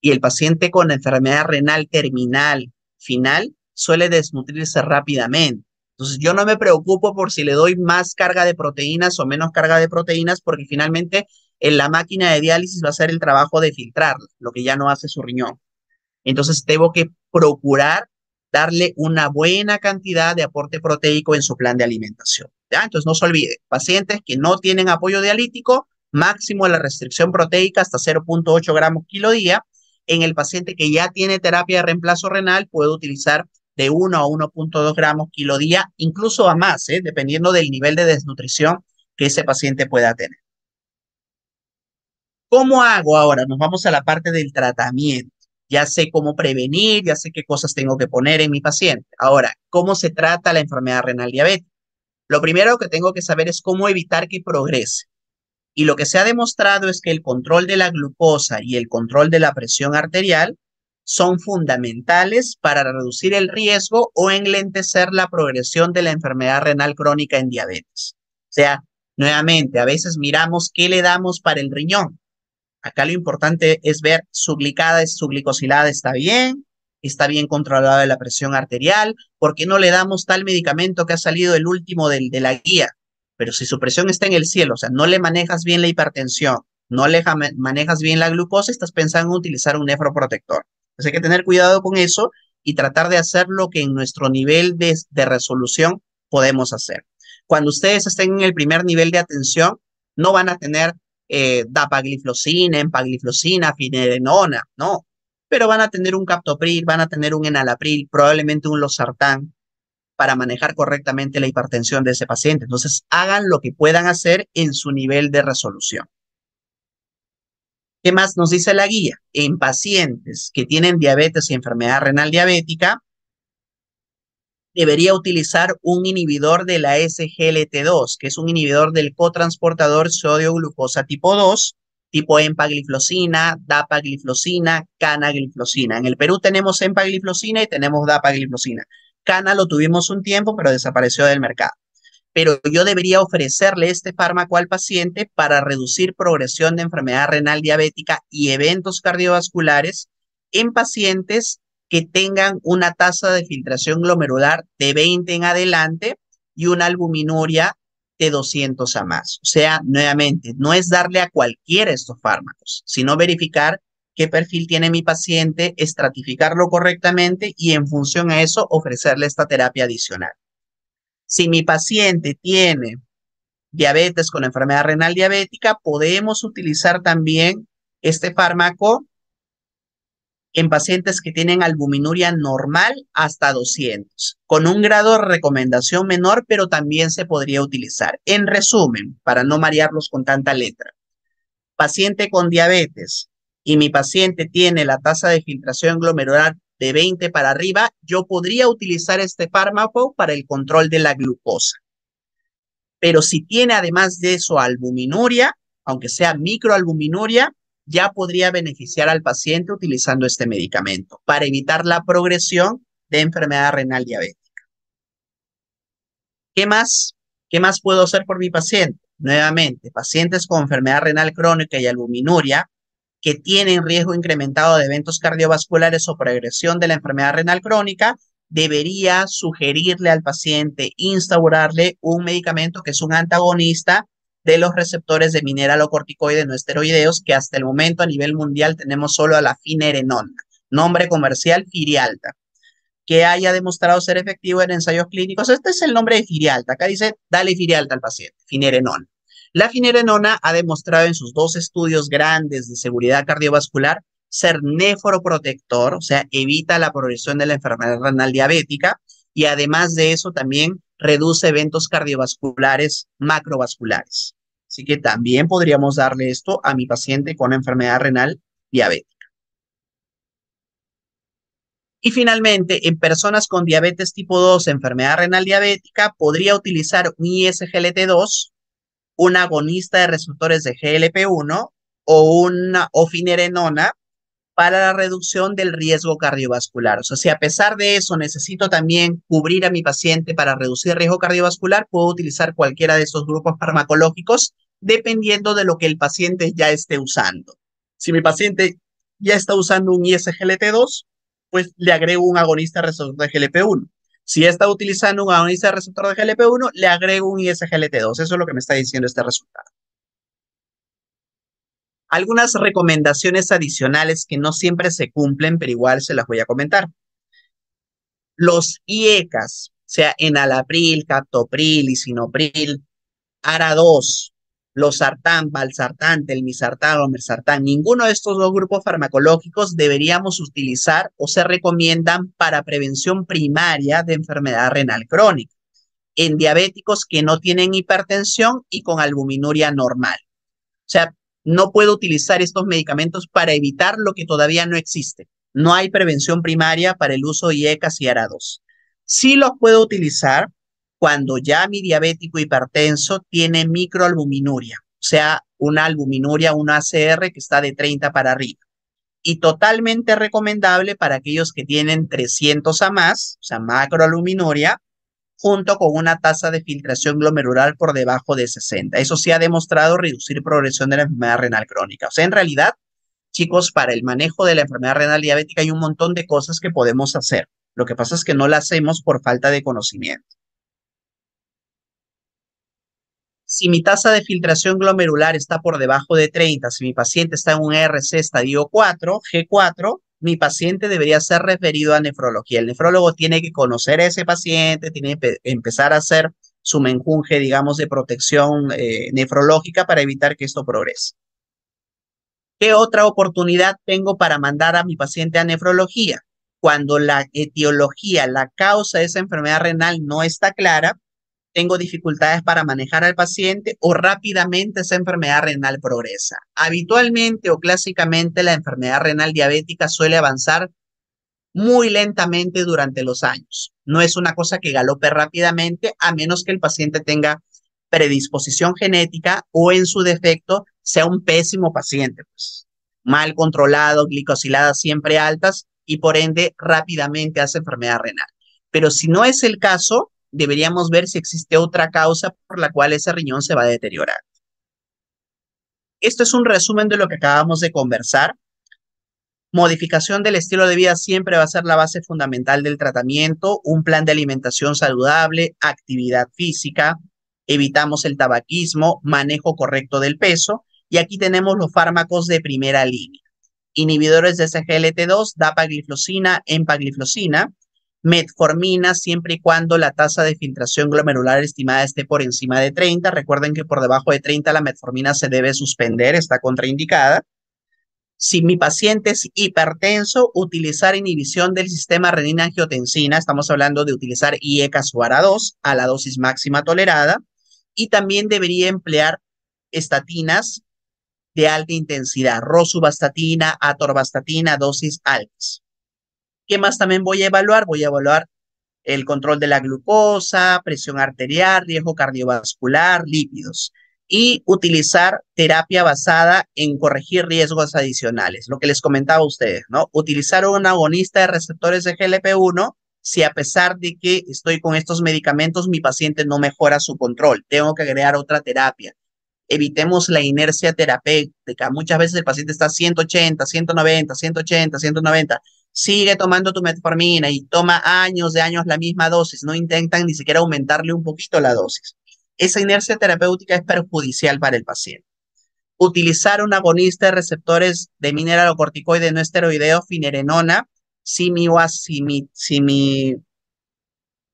Y el paciente con enfermedad renal terminal final suele desnutrirse rápidamente. Entonces, yo no me preocupo por si le doy más carga de proteínas o menos carga de proteínas, porque finalmente en la máquina de diálisis va a hacer el trabajo de filtrar, lo que ya no hace su riñón. Entonces, tengo que procurar darle una buena cantidad de aporte proteico en su plan de alimentación. ¿Ya? Entonces, no se olvide, pacientes que no tienen apoyo dialítico, máximo la restricción proteica hasta 0.8 gramos kilo día. En el paciente que ya tiene terapia de reemplazo renal, puede utilizar de 1 a 1.2 gramos kilo día, incluso a más, dependiendo del nivel de desnutrición que ese paciente pueda tener. ¿Cómo hago ahora? Nos vamos a la parte del tratamiento. Ya sé cómo prevenir, ya sé qué cosas tengo que poner en mi paciente. Ahora, ¿cómo se trata la enfermedad renal diabética? Lo primero que tengo que saber es cómo evitar que progrese. Y lo que se ha demostrado es que el control de la glucosa y el control de la presión arterial son fundamentales para reducir el riesgo o enlentecer la progresión de la enfermedad renal crónica en diabetes. O sea, nuevamente, a veces miramos qué le damos para el riñón. Acá lo importante es ver su glicada, su glicosilada está bien controlada la presión arterial, ¿por qué no le damos tal medicamento que ha salido el último de la guía? Pero si su presión está en el cielo, o sea, no le manejas bien la hipertensión, no le manejas bien la glucosa, estás pensando en utilizar un nefroprotector. Entonces hay que tener cuidado con eso y tratar de hacer lo que en nuestro nivel de resolución podemos hacer. Cuando ustedes estén en el primer nivel de atención, no van a tener dapagliflozina, empagliflozina, finerenona, no. Pero van a tener un captopril, van a tener un enalapril, probablemente un losartán para manejar correctamente la hipertensión de ese paciente. Entonces, hagan lo que puedan hacer en su nivel de resolución. ¿Qué más nos dice la guía? En pacientes que tienen diabetes y enfermedad renal diabética, debería utilizar un inhibidor de la SGLT2, que es un inhibidor del cotransportador sodio-glucosa tipo 2, tipo empagliflozina, dapagliflozina, canagliflozina. En el Perú tenemos empagliflozina y tenemos dapagliflozina. Cana lo tuvimos un tiempo, pero desapareció del mercado. pero yo debería ofrecerle este fármaco al paciente para reducir progresión de enfermedad renal diabética y eventos cardiovasculares en pacientes que tengan una tasa de filtración glomerular de 20 en adelante y una albuminuria de 200 a más. O sea, nuevamente, no es darle a cualquiera estos fármacos, sino verificar qué perfil tiene mi paciente, estratificarlo correctamente y en función a eso ofrecerle esta terapia adicional. Si mi paciente tiene diabetes con enfermedad renal diabética, podemos utilizar también este fármaco en pacientes que tienen albuminuria normal hasta 200, con un grado de recomendación menor, pero también se podría utilizar. En resumen, para no marearlos con tanta letra, paciente con diabetes y mi paciente tiene la tasa de filtración glomerular de 20 para arriba, yo podría utilizar este fármaco para el control de la glucosa. Pero si tiene además de eso albuminuria, aunque sea microalbuminuria, ya podría beneficiar al paciente utilizando este medicamento para evitar la progresión de enfermedad renal diabética. ¿Qué más? ¿Qué más puedo hacer por mi paciente? Nuevamente, pacientes con enfermedad renal crónica y albuminuria que tienen riesgo incrementado de eventos cardiovasculares o progresión de la enfermedad renal crónica, debería sugerirle al paciente, instaurarle un medicamento que es un antagonista de los receptores de mineralocorticoides no esteroideos, que hasta el momento a nivel mundial tenemos solo a la finerenona, nombre comercial Firialta, que haya demostrado ser efectivo en ensayos clínicos. Este es el nombre de Firialta. Acá dice, dale Firialta al paciente, finerenona. La finerenona ha demostrado en sus 2 estudios grandes de seguridad cardiovascular ser nefroprotector, o sea, evita la progresión de la enfermedad renal diabética y además de eso también reduce eventos cardiovasculares macrovasculares. Así que también podríamos darle esto a mi paciente con enfermedad renal diabética. Y finalmente, en personas con diabetes tipo 2, enfermedad renal diabética, podría utilizar un ISGLT2, un agonista de receptores de GLP-1 o una ofinerenona para la reducción del riesgo cardiovascular. O sea, si a pesar de eso necesito también cubrir a mi paciente para reducir el riesgo cardiovascular, puedo utilizar cualquiera de estos grupos farmacológicos dependiendo de lo que el paciente ya esté usando. Si mi paciente ya está usando un ISGLT2, pues le agrego un agonista receptor de GLP-1. Si está utilizando un agonista receptor de GLP-1, le agrego un ISGLT2. Eso es lo que me está diciendo este resultado. Algunas recomendaciones adicionales que no siempre se cumplen, pero igual se las voy a comentar. Los IECAS, o sea, enalapril, captopril, lisinopril, ARA2, losartán, valsartán, telmisartán o mersartán, ninguno de estos 2 grupos farmacológicos deberíamos utilizar o se recomiendan para prevención primaria de enfermedad renal crónica en diabéticos que no tienen hipertensión y con albuminuria normal. O sea, no puedo utilizar estos medicamentos para evitar lo que todavía no existe. No hay prevención primaria para el uso de IECAS y ARA2. Sí los puedo utilizar cuando ya mi diabético hipertenso tiene microalbuminuria, o sea, una albuminuria, una ACR que está de 30 para arriba. Y totalmente recomendable para aquellos que tienen 300 a más, o sea, macroalbuminuria, junto con una tasa de filtración glomerular por debajo de 60. Eso sí ha demostrado reducir progresión de la enfermedad renal crónica. O sea, en realidad, chicos, para el manejo de la enfermedad renal diabética hay un montón de cosas que podemos hacer. Lo que pasa es que no las hacemos por falta de conocimiento. Si mi tasa de filtración glomerular está por debajo de 30, si mi paciente está en un ERC estadio 4, G4, mi paciente debería ser referido a nefrología. El nefrólogo tiene que conocer a ese paciente, tiene que empezar a hacer su menjunje, digamos, de protección nefrológica para evitar que esto progrese. ¿Qué otra oportunidad tengo para mandar a mi paciente a nefrología? Cuando la etiología, la causa de esa enfermedad renal no está clara, tengo dificultades para manejar al paciente o rápidamente esa enfermedad renal progresa. Habitualmente o clásicamente la enfermedad renal diabética suele avanzar muy lentamente durante los años. No es una cosa que galope rápidamente a menos que el paciente tenga predisposición genética o en su defecto sea un pésimo paciente, pues, mal controlado, glicosiladas siempre altas y por ende rápidamente hace enfermedad renal. Pero si no es el caso, deberíamos ver si existe otra causa por la cual ese riñón se va a deteriorar. Esto es un resumen de lo que acabamos de conversar. Modificación del estilo de vida siempre va a ser la base fundamental del tratamiento, un plan de alimentación saludable, actividad física, evitamos el tabaquismo, manejo correcto del peso, y aquí tenemos los fármacos de primera línea. Inhibidores de SGLT2, dapagliflozina, empagliflozina, metformina, siempre y cuando la tasa de filtración glomerular estimada esté por encima de 30. Recuerden que por debajo de 30 la metformina se debe suspender, está contraindicada. Si mi paciente es hipertenso, utilizar inhibición del sistema renina-angiotensina, estamos hablando de utilizar IECA SUARA-2 a la dosis máxima tolerada, y también debería emplear estatinas de alta intensidad, rosuvastatina, atorvastatina, dosis altas. ¿Qué más también voy a evaluar? Voy a evaluar el control de la glucosa, presión arterial, riesgo cardiovascular, lípidos. Y utilizar terapia basada en corregir riesgos adicionales, lo que les comentaba a ustedes, ¿no? Utilizar un agonista de receptores de GLP-1 si a pesar de que estoy con estos medicamentos, mi paciente no mejora su control. Tengo que agregar otra terapia. Evitemos la inercia terapéutica. Muchas veces el paciente está 180, 190, 180, 190. Sigue tomando tu metformina y toma años de años la misma dosis. No intentan ni siquiera aumentarle un poquito la dosis. Esa inercia terapéutica es perjudicial para el paciente. Utilizar un agonista de receptores de mineralocorticoide no esteroideo, finerenona, si mi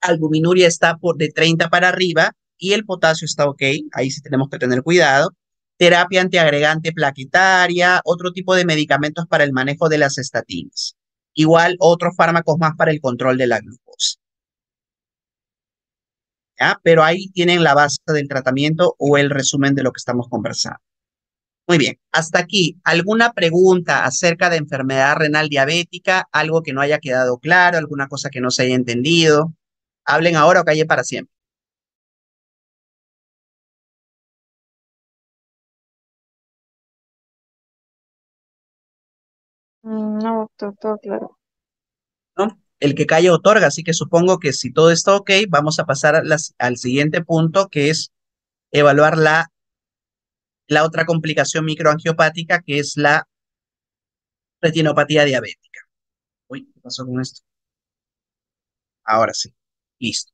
albuminuria está por de 30 para arriba y el potasio está ok, ahí sí tenemos que tener cuidado. Terapia antiagregante plaquetaria, otro tipo de medicamentos para el manejo de las estatinas. Igual otros fármacos más para el control de la glucosa. ¿Ya? Pero ahí tienen la base del tratamiento o el resumen de lo que estamos conversando. Muy bien, hasta aquí. ¿Alguna pregunta acerca de enfermedad renal diabética? ¿Algo que no haya quedado claro? ¿Alguna cosa que no se haya entendido? Hablen ahora o callen para siempre. No, todo claro. ¿No? El que calla otorga, así que supongo que si todo está ok, vamos a pasar al siguiente punto, que es evaluar la otra complicación microangiopática, que es la retinopatía diabética. Uy, ¿qué pasó con esto? Ahora sí, listo.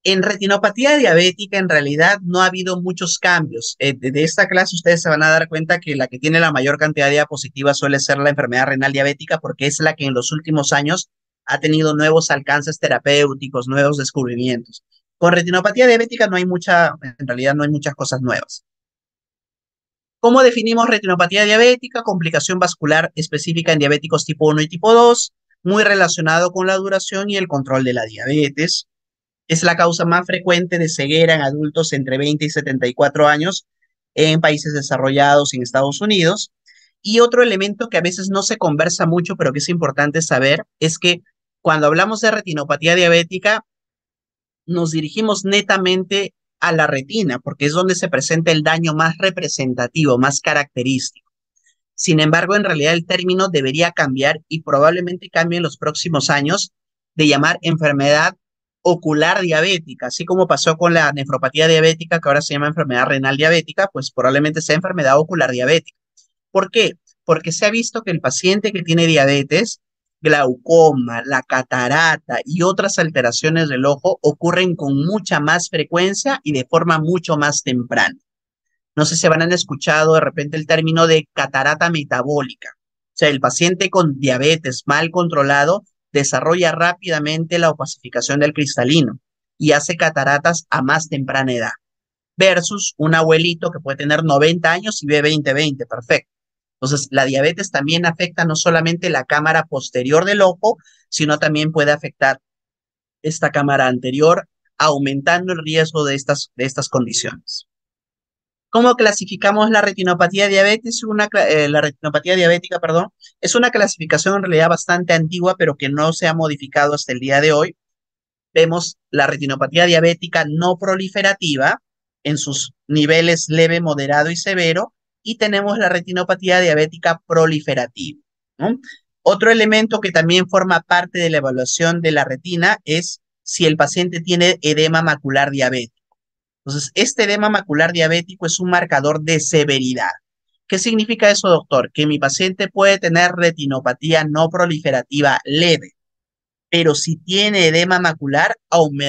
En retinopatía diabética, en realidad, no ha habido muchos cambios. De esta clase, ustedes se van a dar cuenta que la que tiene la mayor cantidad de diapositivas suele ser la enfermedad renal diabética, porque es la que en los últimos años ha tenido nuevos alcances terapéuticos, nuevos descubrimientos. Con retinopatía diabética no hay en realidad no hay muchas cosas nuevas. ¿Cómo definimos retinopatía diabética? Complicación vascular específica en diabéticos tipo 1 y tipo 2, muy relacionado con la duración y el control de la diabetes. Es la causa más frecuente de ceguera en adultos entre 20 y 74 años en países desarrollados y en Estados Unidos. Y otro elemento que a veces no se conversa mucho, pero que es importante saber, es que cuando hablamos de retinopatía diabética, nos dirigimos netamente a la retina, porque es donde se presenta el daño más representativo, más característico. Sin embargo, en realidad el término debería cambiar y probablemente cambie en los próximos años de llamar enfermedad ocular diabética, así como pasó con la nefropatía diabética, que ahora se llama enfermedad renal diabética, pues probablemente sea enfermedad ocular diabética. ¿Por qué? Porque se ha visto que el paciente que tiene diabetes, glaucoma, la catarata y otras alteraciones del ojo ocurren con mucha más frecuencia y de forma mucho más temprana. No sé si habrán escuchado de repente el término de catarata metabólica. O sea, el paciente con diabetes mal controlado desarrolla rápidamente la opacificación del cristalino y hace cataratas a más temprana edad, versus un abuelito que puede tener 90 años y ve 20/20, perfecto. Entonces, la diabetes también afecta no solamente la cámara posterior del ojo, sino también puede afectar esta cámara anterior, aumentando el riesgo de estas condiciones. ¿Cómo clasificamos la retinopatía diabetes? La retinopatía diabética, perdón, es una clasificación en realidad bastante antigua, pero que no se ha modificado hasta el día de hoy. Vemos la retinopatía diabética no proliferativa en sus niveles leve, moderado y severo, y tenemos la retinopatía diabética proliferativa, ¿no? Otro elemento que también forma parte de la evaluación de la retina es si el paciente tiene edema macular diabético. Entonces, este edema macular diabético es un marcador de severidad. ¿Qué significa eso, doctor? Que mi paciente puede tener retinopatía no proliferativa leve, pero si tiene edema macular,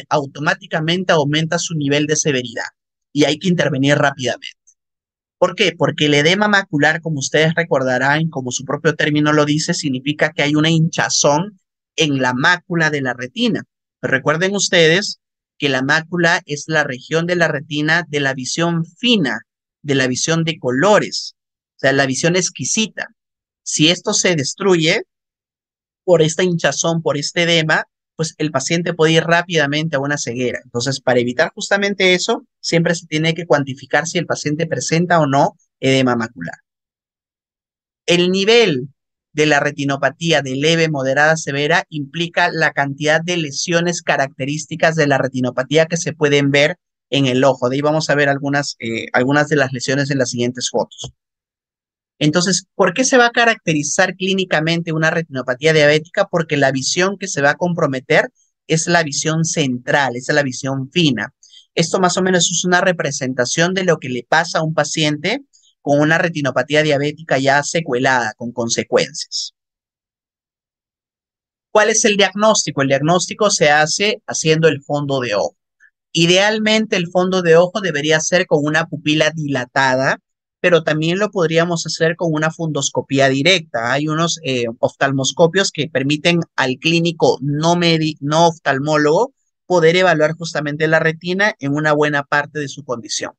automáticamente aumenta su nivel de severidad y hay que intervenir rápidamente. ¿Por qué? Porque el edema macular, como ustedes recordarán, como su propio término lo dice, significa que hay una hinchazón en la mácula de la retina. Recuerden ustedes que la mácula es la región de la retina de la visión fina, de la visión de colores, o sea, la visión exquisita. Si esto se destruye por esta hinchazón, por este edema, pues el paciente puede ir rápidamente a una ceguera. Entonces, para evitar justamente eso, siempre se tiene que cuantificar si el paciente presenta o no edema macular. El nivel de la retinopatía de leve, moderada, severa implica la cantidad de lesiones características de la retinopatía que se pueden ver en el ojo. De ahí vamos a ver algunas de las lesiones en las siguientes fotos. Entonces, ¿por qué se va a caracterizar clínicamente una retinopatía diabética? Porque la visión que se va a comprometer es la visión central, es la visión fina. Esto más o menos es una representación de lo que le pasa a un paciente con una retinopatía diabética ya secuelada, con consecuencias. ¿Cuál es el diagnóstico? El diagnóstico se hace haciendo el fondo de ojo. Idealmente el fondo de ojo debería ser con una pupila dilatada, pero también lo podríamos hacer con una fundoscopía directa. Hay unos oftalmoscopios que permiten al clínico no oftalmólogo poder evaluar justamente la retina en una buena parte de su condición.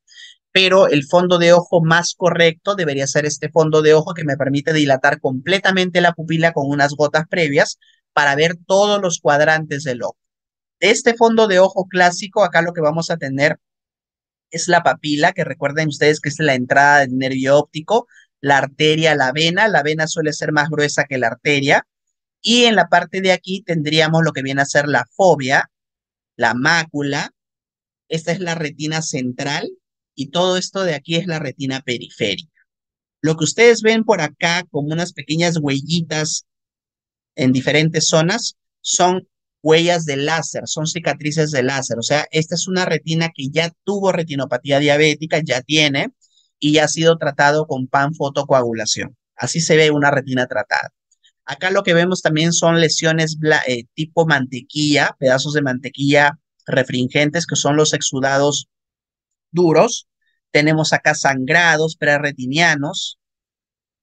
Pero el fondo de ojo más correcto debería ser este fondo de ojo que me permite dilatar completamente la pupila con unas gotas previas para ver todos los cuadrantes del ojo. Este fondo de ojo clásico, acá lo que vamos a tener es la papila, que recuerden ustedes que es la entrada del nervio óptico, la arteria, la vena suele ser más gruesa que la arteria, y en la parte de aquí tendríamos lo que viene a ser la fóvea, la mácula, esta es la retina central, y todo esto de aquí es la retina periférica. Lo que ustedes ven por acá como unas pequeñas huellitas en diferentes zonas son huellas de láser, son cicatrices de láser. O sea, esta es una retina que ya tuvo retinopatía diabética, ya tiene, y ya ha sido tratado con panfotocoagulación. Así se ve una retina tratada. Acá lo que vemos también son lesiones tipo mantequilla, pedazos de mantequilla refringentes, que son los exudados duros. Tenemos acá sangrados preretinianos,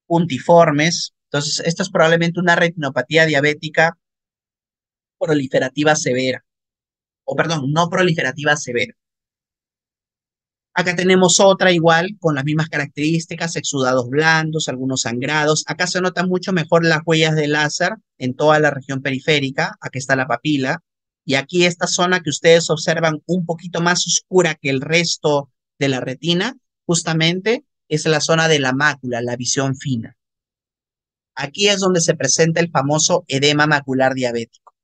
puntiformes. Entonces, esto es probablemente una retinopatía diabética proliferativa severa, o perdón, no proliferativa severa. Acá tenemos otra igual, con las mismas características, exudados blandos, algunos sangrados. Acá se notan mucho mejor las huellas de láser en toda la región periférica. Aquí está la papila. Y aquí esta zona que ustedes observan un poquito más oscura que el resto de la retina, justamente es la zona de la mácula, la visión fina. Aquí es donde se presenta el famoso edema macular diabético.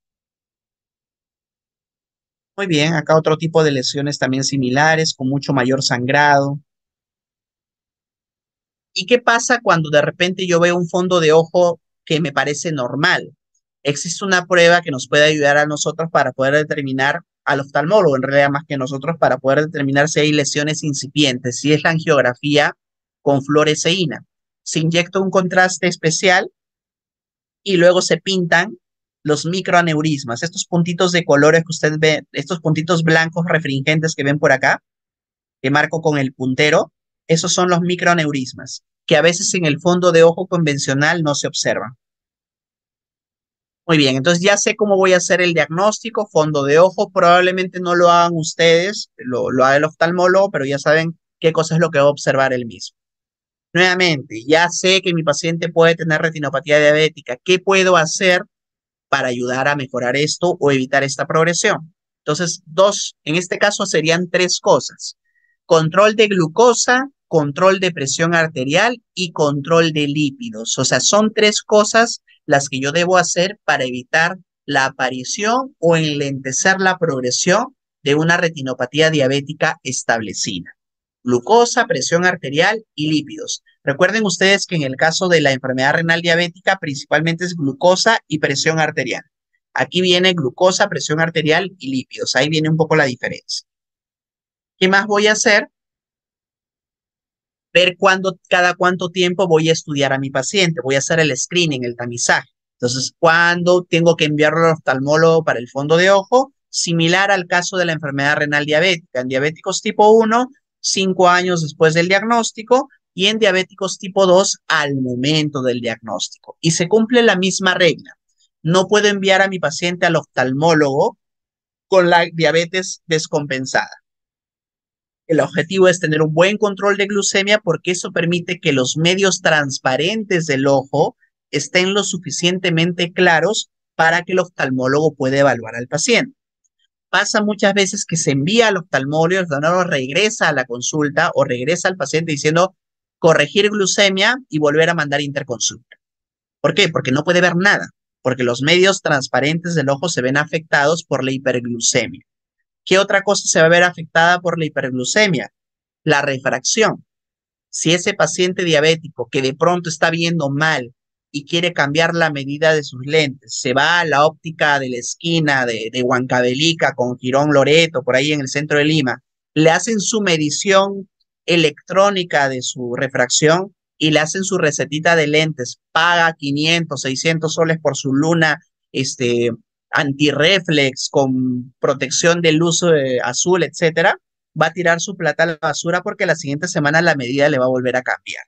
Muy bien, acá otro tipo de lesiones también similares, con mucho mayor sangrado. ¿Y qué pasa cuando de repente yo veo un fondo de ojo que me parece normal? Existe una prueba que nos puede ayudar a nosotros para poder determinar, al oftalmólogo en realidad más que nosotros, para poder determinar si hay lesiones incipientes, si es la angiografía con fluoresceína. Se inyecta un contraste especial y luego se pintan los microaneurismas, estos puntitos de colores que usted ve, estos puntitos blancos refringentes que ven por acá, que marco con el puntero, esos son los microaneurismas, que a veces en el fondo de ojo convencional no se observan. Muy bien, entonces ya sé cómo voy a hacer el diagnóstico, fondo de ojo, probablemente no lo hagan ustedes, lo haga el oftalmólogo, pero ya saben qué cosa es lo que va a observar él mismo. Nuevamente, ya sé que mi paciente puede tener retinopatía diabética. ¿Qué puedo hacer para ayudar a mejorar esto o evitar esta progresión? Entonces, en este caso serían tres cosas: control de glucosa, control de presión arterial y control de lípidos. O sea, son tres cosas las que yo debo hacer para evitar la aparición o enlentecer la progresión de una retinopatía diabética establecida: glucosa, presión arterial y lípidos. Recuerden ustedes que en el caso de la enfermedad renal diabética principalmente es glucosa y presión arterial. Aquí viene glucosa, presión arterial y lípidos. Ahí viene un poco la diferencia. ¿Qué más voy a hacer? Ver cada cuánto tiempo voy a estudiar a mi paciente. Voy a hacer el screening, el tamizaje. Entonces, ¿cuándo tengo que enviarlo al oftalmólogo para el fondo de ojo? Similar al caso de la enfermedad renal diabética. En diabéticos tipo 1, 5 años después del diagnóstico, y en diabéticos tipo 2, al momento del diagnóstico. Y se cumple la misma regla. No puedo enviar a mi paciente al oftalmólogo con la diabetes descompensada. El objetivo es tener un buen control de glucemia porque eso permite que los medios transparentes del ojo estén lo suficientemente claros para que el oftalmólogo pueda evaluar al paciente. Pasa muchas veces que se envía al oftalmólogo, el oftalmólogo regresa a la consulta o regresa al paciente diciendo corregir glucemia y volver a mandar interconsulta. ¿Por qué? Porque no puede ver nada, porque los medios transparentes del ojo se ven afectados por la hiperglucemia. ¿Qué otra cosa se va a ver afectada por la hiperglucemia? La refracción. Si ese paciente diabético que de pronto está viendo mal y quiere cambiar la medida de sus lentes, se va a la óptica de la esquina de Huancavelica con Girón Loreto, por ahí en el centro de Lima, le hacen su medición electrónica de su refracción y le hacen su recetita de lentes, paga 500, 600 soles por su luna, antirreflex con protección de luz azul, etcétera, va a tirar su plata a la basura porque la siguiente semana la medida le va a volver a cambiar.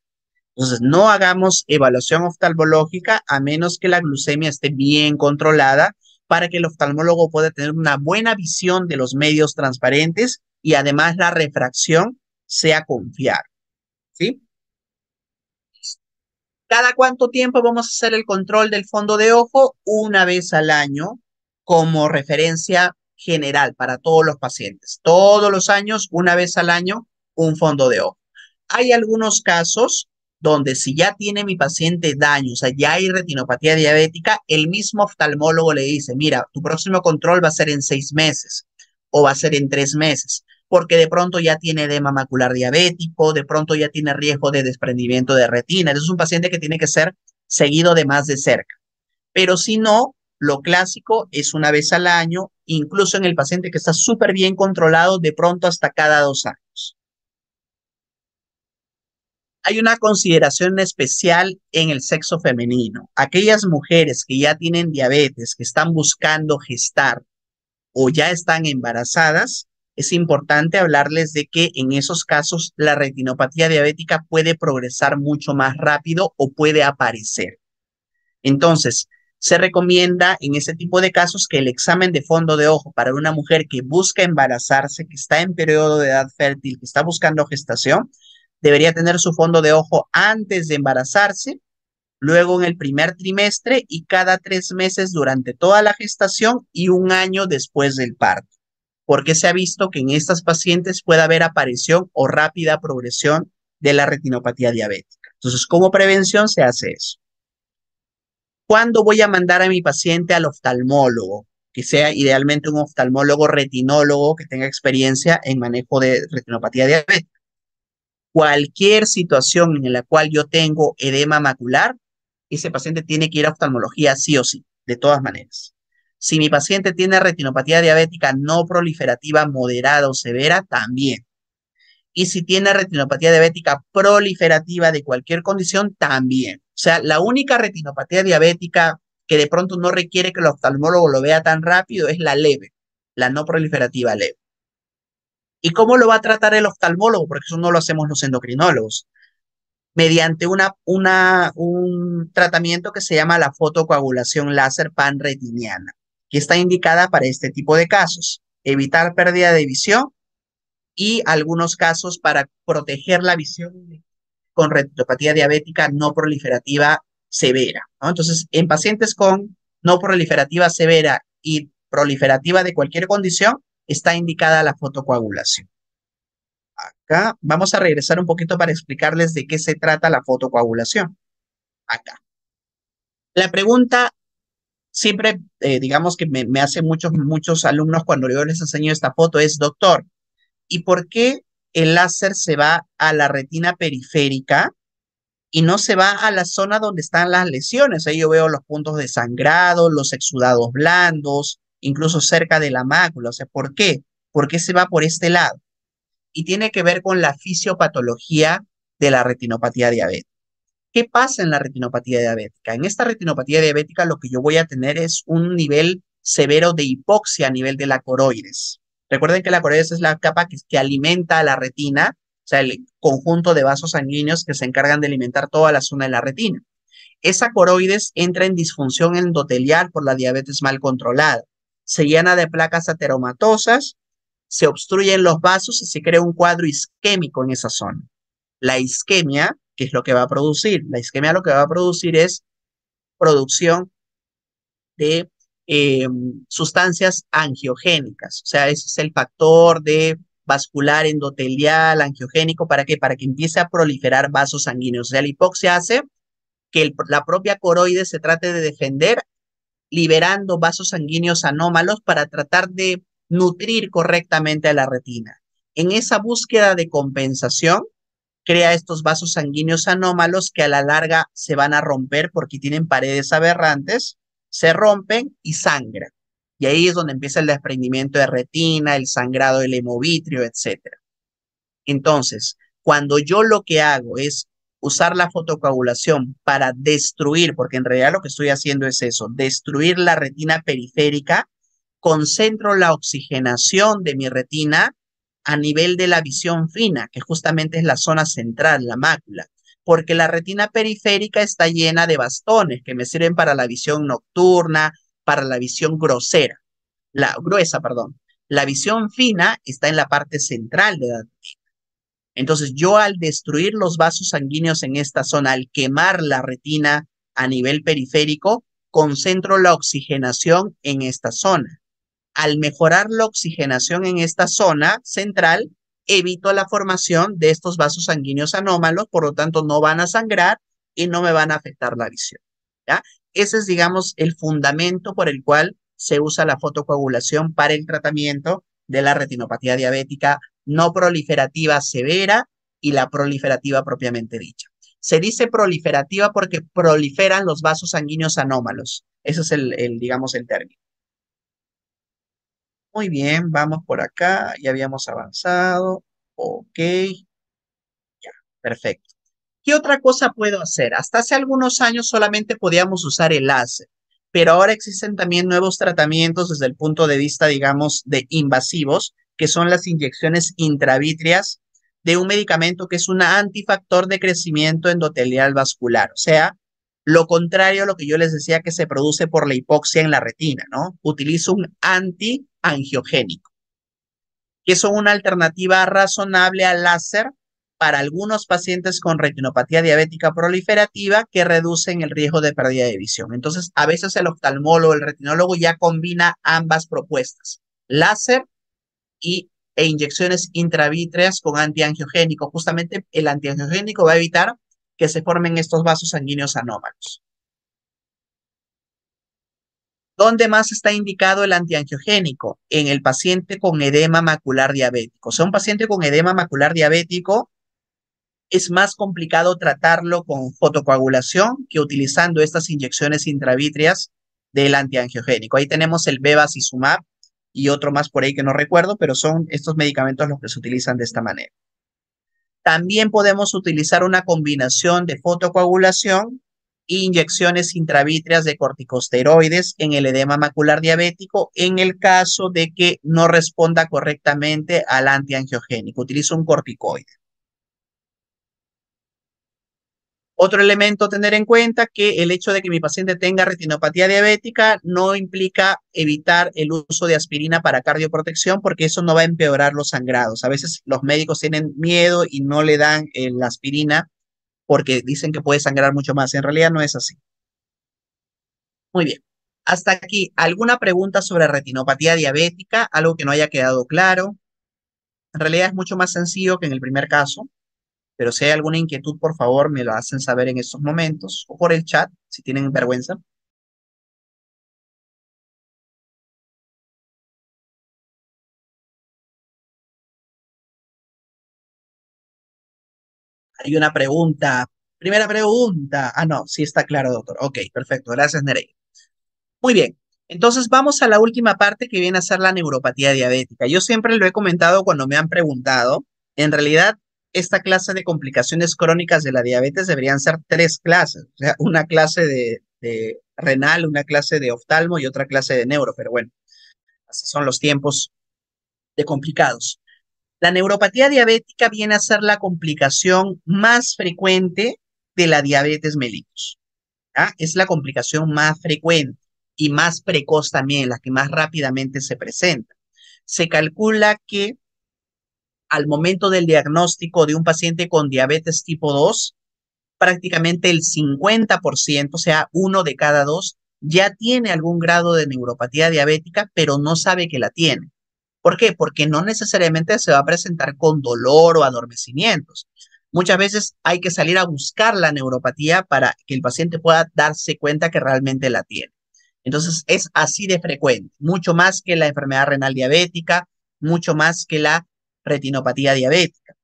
Entonces, no hagamos evaluación oftalmológica a menos que la glucemia esté bien controlada para que el oftalmólogo pueda tener una buena visión de los medios transparentes y además la refracción sea confiable, ¿sí? ¿Cada cuánto tiempo vamos a hacer el control del fondo de ojo? Una vez al año como referencia general para todos los pacientes. Todos los años, una vez al año, un fondo de ojo. Hay algunos casos donde si ya tiene mi paciente daño, o sea, ya hay retinopatía diabética, el mismo oftalmólogo le dice, mira, tu próximo control va a ser en 6 meses o va a ser en 3 meses, porque de pronto ya tiene edema macular diabético, de pronto ya tiene riesgo de desprendimiento de retina. Entonces es un paciente que tiene que ser seguido de más de cerca. Pero si no, lo clásico es una vez al año, incluso en el paciente que está súper bien controlado, de pronto hasta cada 2 años. Hay una consideración especial en el sexo femenino. Aquellas mujeres que ya tienen diabetes, que están buscando gestar o ya están embarazadas, es importante hablarles de que en esos casos la retinopatía diabética puede progresar mucho más rápido o puede aparecer. Entonces, se recomienda en ese tipo de casos que el examen de fondo de ojo para una mujer que busca embarazarse, que está en periodo de edad fértil, que está buscando gestación, debería tener su fondo de ojo antes de embarazarse, luego en el primer trimestre y cada 3 meses durante toda la gestación y un año después del parto, porque se ha visto que en estas pacientes puede haber aparición o rápida progresión de la retinopatía diabética. Entonces, como prevención se hace eso. ¿Cuándo voy a mandar a mi paciente al oftalmólogo? Que sea idealmente un oftalmólogo retinólogo que tenga experiencia en manejo de retinopatía diabética. Cualquier situación en la cual yo tengo edema macular, ese paciente tiene que ir a oftalmología sí o sí, de todas maneras. Si mi paciente tiene retinopatía diabética no proliferativa moderada o severa, también. Y si tiene retinopatía diabética proliferativa de cualquier condición, también. O sea, la única retinopatía diabética que de pronto no requiere que el oftalmólogo lo vea tan rápido es la leve, la no proliferativa leve. ¿Y cómo lo va a tratar el oftalmólogo? Porque eso no lo hacemos los endocrinólogos. Mediante un tratamiento que se llama la fotocoagulación láser panretiniana, que está indicada para este tipo de casos. Evitar pérdida de visión y algunos casos para proteger la visión con retinopatía diabética no proliferativa severa, ¿no? Entonces, en pacientes con no proliferativa severa y proliferativa de cualquier condición, está indicada la fotocoagulación. Acá vamos a regresar un poquito para explicarles de qué se trata la fotocoagulación. Acá. La pregunta siempre, digamos que me hacen muchos alumnos cuando yo les enseño esta foto es, doctor, ¿y por qué el láser se va a la retina periférica y no se va a la zona donde están las lesiones. Ahí yo veo los puntos de sangrado, los exudados blandos, incluso cerca de la mácula. O sea, ¿por qué? ¿Por qué se va por este lado? Y tiene que ver con la fisiopatología de la retinopatía diabética. ¿Qué pasa en la retinopatía diabética? En esta retinopatía diabética lo que yo voy a tener es un nivel severo de hipoxia a nivel de la coroides. Recuerden que la coroides es la capa que alimenta a la retina, o sea, el conjunto de vasos sanguíneos que se encargan de alimentar toda la zona de la retina. Esa coroides entra en disfunción endotelial por la diabetes mal controlada. Se llena de placas ateromatosas, se obstruyen los vasos y se crea un cuadro isquémico en esa zona. La isquemia, ¿qué es lo que va a producir? La isquemia lo que va a producir es producción de eh, sustancias angiogénicas. O sea, ese es el factor de vascular endotelial angiogénico. ¿Para qué? Para que empiece a proliferar vasos sanguíneos. O sea, la hipoxia hace que la propia coroide se trate de defender liberando vasos sanguíneos anómalos para tratar de nutrir correctamente a la retina. En esa búsqueda de compensación, crea estos vasos sanguíneos anómalos que a la larga se van a romper porque tienen paredes aberrantes, se rompen y sangran. Y ahí es donde empieza el desprendimiento de retina, el sangrado del hemovitrio, etcétera. Entonces, cuando yo lo que hago es usar la fotocoagulación para destruir, porque en realidad lo que estoy haciendo es eso, destruir la retina periférica, concentro la oxigenación de mi retina a nivel de la visión fina, que justamente es la zona central, la mácula, porque la retina periférica está llena de bastones que me sirven para la visión nocturna, para la visión grosera, la gruesa, perdón. La visión fina está en la parte central de la retina. Entonces, yo al destruir los vasos sanguíneos en esta zona, al quemar la retina a nivel periférico, concentro la oxigenación en esta zona. Al mejorar la oxigenación en esta zona central, evito la formación de estos vasos sanguíneos anómalos, por lo tanto no van a sangrar y no me van a afectar la visión. ¿Ya? Ese es, digamos, el fundamento por el cual se usa la fotocoagulación para el tratamiento de la retinopatía diabética no proliferativa severa y la proliferativa propiamente dicha. Se dice proliferativa porque proliferan los vasos sanguíneos anómalos. Ese es digamos, el término. Muy bien, vamos por acá, ya habíamos avanzado. Ok, perfecto. ¿Qué otra cosa puedo hacer? Hasta hace algunos años solamente podíamos usar el láser, pero ahora existen también nuevos tratamientos desde el punto de vista, digamos, de invasivos, que son las inyecciones intravítreas de un medicamento que es un antifactor de crecimiento endotelial vascular, o sea, lo contrario a lo que yo les decía que se produce por la hipoxia en la retina, ¿no? Utilizo un antiangiogénico, que son una alternativa razonable al láser para algunos pacientes con retinopatía diabética proliferativa que reducen el riesgo de pérdida de visión. Entonces, a veces el oftalmólogo, el retinólogo ya combina ambas propuestas, láser e inyecciones intravítreas con antiangiogénico. Justamente el antiangiogénico va a evitar que se formen estos vasos sanguíneos anómalos. ¿Dónde más está indicado el antiangiogénico? En el paciente con edema macular diabético. O sea, un paciente con edema macular diabético es más complicado tratarlo con fotocoagulación que utilizando estas inyecciones intravítreas del antiangiogénico. Ahí tenemos el bevacizumab y otro más por ahí que no recuerdo, pero son estos medicamentos los que se utilizan de esta manera. También podemos utilizar una combinación de fotocoagulación e inyecciones intravítreas de corticosteroides en el edema macular diabético en el caso de que no responda correctamente al antiangiogénico. Utilizo un corticoide. Otro elemento a tener en cuenta que el hecho de que mi paciente tenga retinopatía diabética no implica evitar el uso de aspirina para cardioprotección porque eso no va a empeorar los sangrados. A veces los médicos tienen miedo y no le dan la aspirina porque dicen que puede sangrar mucho más. En realidad no es así. Muy bien. Hasta aquí, ¿alguna pregunta sobre retinopatía diabética? ¿Algo que no haya quedado claro? En realidad es mucho más sencillo que en el primer caso, pero si hay alguna inquietud, por favor, me lo hacen saber en estos momentos o por el chat, si tienen vergüenza. Hay una pregunta. Primera pregunta. Ah, no, sí está claro, doctor. Ok, perfecto. Gracias, Nereida. Muy bien. Entonces vamos a la última parte que viene a ser la neuropatía diabética. Yo siempre lo he comentado cuando me han preguntado. En realidad, esta clase de complicaciones crónicas de la diabetes deberían ser tres clases. O sea, una clase de renal, una clase de oftalmo y otra clase de neuro. Pero bueno, así son los tiempos de complicados. La neuropatía diabética viene a ser la complicación más frecuente de la diabetes mellitus. ¿Ah? Es la complicación más frecuente y más precoz también, la que más rápidamente se presenta. Se calcula que al momento del diagnóstico de un paciente con diabetes tipo 2, prácticamente el 50%, o sea, uno de cada dos, ya tiene algún grado de neuropatía diabética, pero no sabe que la tiene. ¿Por qué? Porque no necesariamente se va a presentar con dolor o adormecimientos. Muchas veces hay que salir a buscar la neuropatía para que el paciente pueda darse cuenta que realmente la tiene. Entonces es así de frecuente, mucho más que la enfermedad renal diabética, mucho más que la retinopatía diabética.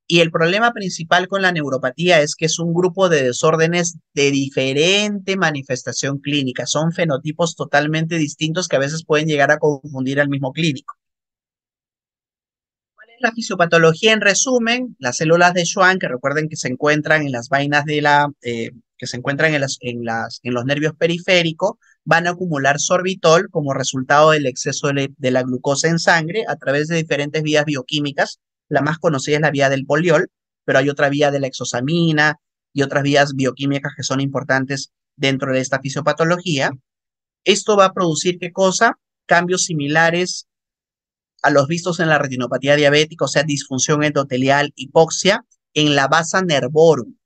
Y el problema principal con la neuropatía es que es un grupo de desórdenes de diferente manifestación clínica. Son fenotipos totalmente distintos que a veces pueden llegar a confundir al mismo clínico. La fisiopatología en resumen, las células de Schwann, que recuerden que se encuentran en las vainas que se encuentran en los nervios periféricos, van a acumular sorbitol como resultado del exceso de la glucosa en sangre a través de diferentes vías bioquímicas. La más conocida es la vía del poliol, pero hay otra vía de la exosamina y otras vías bioquímicas que son importantes dentro de esta fisiopatología. Esto va a producir, ¿qué cosa? Cambios similares a los vistos en la retinopatía diabética, o sea, disfunción endotelial, hipoxia, en la vasa nervorum.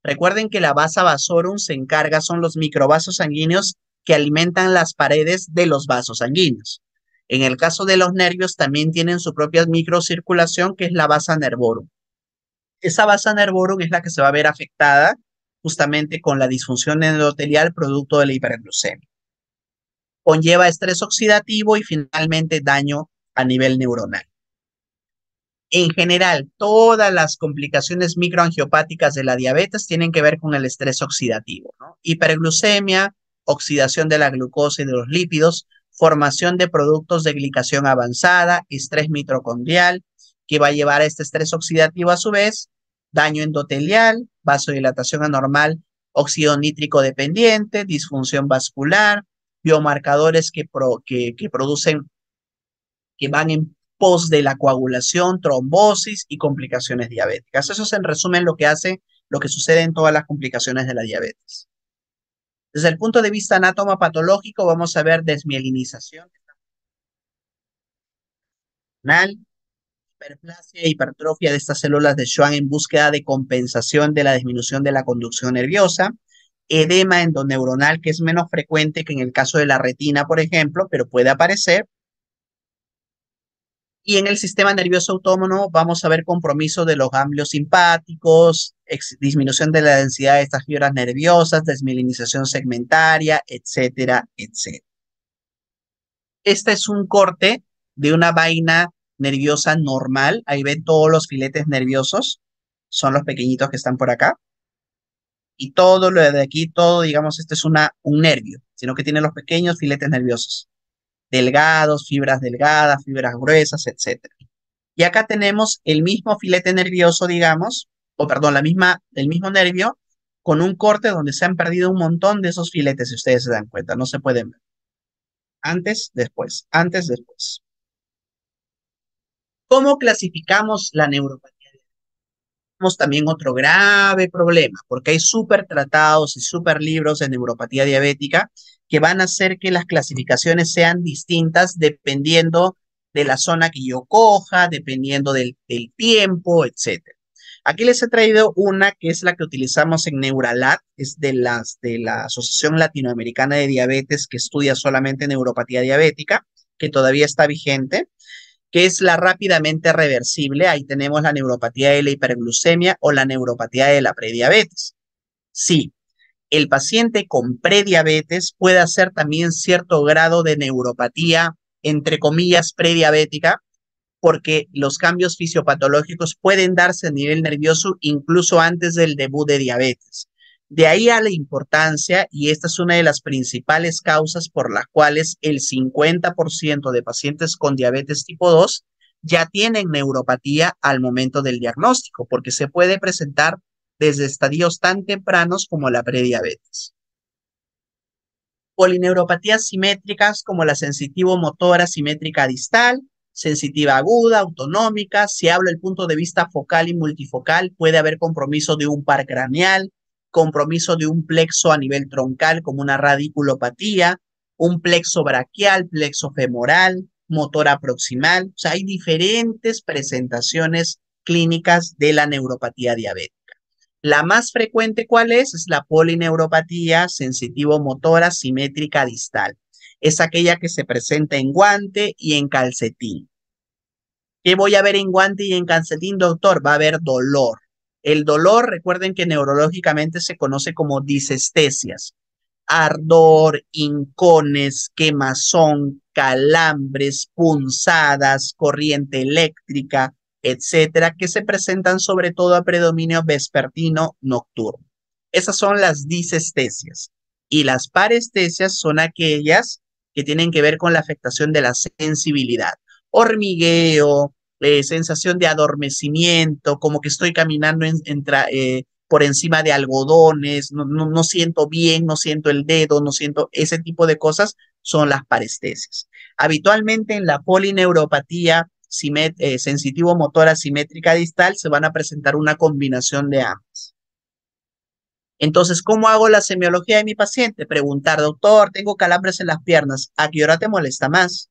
Recuerden que la vasa vasorum se encarga, son los microvasos sanguíneos que alimentan las paredes de los vasos sanguíneos. En el caso de los nervios también tienen su propia microcirculación, que es la vasa nervorum. Esa vasa nervorum es la que se va a ver afectada justamente con la disfunción endotelial producto de la hiperglucemia. Conlleva estrés oxidativo y finalmente daño a nivel neuronal. En general, todas las complicaciones microangiopáticas de la diabetes tienen que ver con el estrés oxidativo, ¿no? Hiperglucemia, oxidación de la glucosa y de los lípidos, formación de productos de glicación avanzada, estrés mitocondrial, que va a llevar a este estrés oxidativo a su vez, daño endotelial, vasodilatación anormal, óxido nítrico dependiente, disfunción vascular, biomarcadores que producen, que van en pos de la coagulación, trombosis y complicaciones diabéticas. Eso es en resumen lo que hace, lo que sucede en todas las complicaciones de la diabetes. Desde el punto de vista anatomopatológico, vamos a ver desmielinización renal, hiperplasia e hipertrofia de estas células de Schwann en búsqueda de compensación de la disminución de la conducción nerviosa, edema endoneuronal, que es menos frecuente que en el caso de la retina, por ejemplo, pero puede aparecer. Y en el sistema nervioso autónomo vamos a ver compromiso de los ganglios simpáticos, disminución de la densidad de estas fibras nerviosas, desmielinización segmentaria, etcétera, etcétera. Este es un corte de una vaina nerviosa normal. Ahí ven todos los filetes nerviosos. Son los pequeñitos que están por acá. Y todo lo de aquí, todo, digamos, este es un nervio, sino que tiene los pequeños filetes nerviosos. Delgados, fibras gruesas, etcétera. Y acá tenemos el mismo filete nervioso, digamos, o perdón, el mismo nervio con un corte donde se han perdido un montón de esos filetes, si ustedes se dan cuenta, no se pueden ver. Antes, después, antes, después. ¿Cómo clasificamos la neuropatía? Tenemos también otro grave problema, porque hay súper tratados y súper libros de neuropatía diabética que van a hacer que las clasificaciones sean distintas dependiendo de la zona que yo coja, dependiendo del tiempo, etcétera. Aquí les he traído una que es la que utilizamos en Neuralat, es de la Asociación Latinoamericana de Diabetes que estudia solamente neuropatía diabética, que todavía está vigente, que es la rápidamente reversible. Ahí tenemos la neuropatía de la hiperglucemia o la neuropatía de la prediabetes. Sí, el paciente con prediabetes puede hacer también cierto grado de neuropatía, entre comillas, prediabética, porque los cambios fisiopatológicos pueden darse a nivel nervioso incluso antes del debut de diabetes. De ahí a la importancia, y esta es una de las principales causas por las cuales el 50% de pacientes con diabetes tipo 2 ya tienen neuropatía al momento del diagnóstico, porque se puede presentar desde estadios tan tempranos como la prediabetes. Polineuropatías simétricas como la sensitivo-motora simétrica distal, sensitiva aguda, autonómica. Si hablo del punto de vista focal y multifocal, puede haber compromiso de un par craneal, compromiso de un plexo a nivel troncal como una radiculopatía, un plexo braquial, plexo femoral, motora proximal. O sea, hay diferentes presentaciones clínicas de la neuropatía diabética. La más frecuente, ¿cuál es? Es la polineuropatía sensitivo-motora simétrica distal. Es aquella que se presenta en guante y en calcetín. ¿Qué voy a ver en guante y en calcetín, doctor? Va a haber dolor. El dolor, recuerden que neurológicamente se conoce como disestesias. Ardor, hincones, quemazón, calambres, punzadas, corriente eléctrica, etcétera, que se presentan sobre todo a predominio vespertino nocturno. Esas son las disestesias. Y las parestesias son aquellas que tienen que ver con la afectación de la sensibilidad. Hormigueo, sensación de adormecimiento, como que estoy caminando por encima de algodones, no siento bien, no siento el dedo, no siento ese tipo de cosas, son las parestesias. Habitualmente en la polineuropatía sensitivo-motora simétrica distal se van a presentar una combinación de ambas. Entonces, ¿cómo hago la semiología de mi paciente? Preguntar, doctor, tengo calambres en las piernas, ¿a qué hora te molesta más?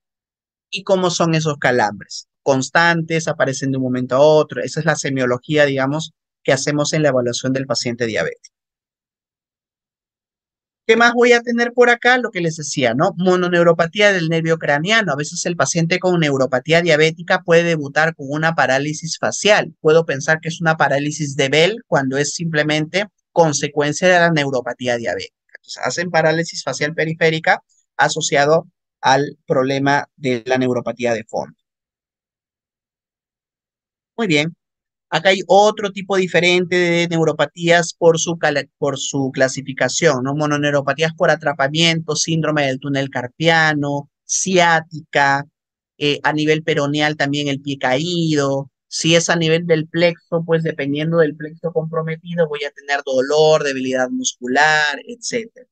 ¿Y cómo son esos calambres? Constantes, aparecen de un momento a otro. Esa es la semiología, digamos, que hacemos en la evaluación del paciente diabético. ¿Qué más voy a tener por acá? Lo que les decía, ¿no? Mononeuropatía del nervio craneano. A veces el paciente con neuropatía diabética puede debutar con una parálisis facial. Puedo pensar que es una parálisis de Bell cuando es simplemente consecuencia de la neuropatía diabética. Entonces, hacen parálisis facial periférica asociado al problema de la neuropatía de fondo. Muy bien. Acá hay otro tipo diferente de neuropatías por su clasificación, ¿no? Mononeuropatías por atrapamiento, síndrome del túnel carpiano, ciática, a nivel peroneal también el pie caído. Si es a nivel del plexo, pues dependiendo del plexo comprometido, voy a tener dolor, debilidad muscular, etcétera.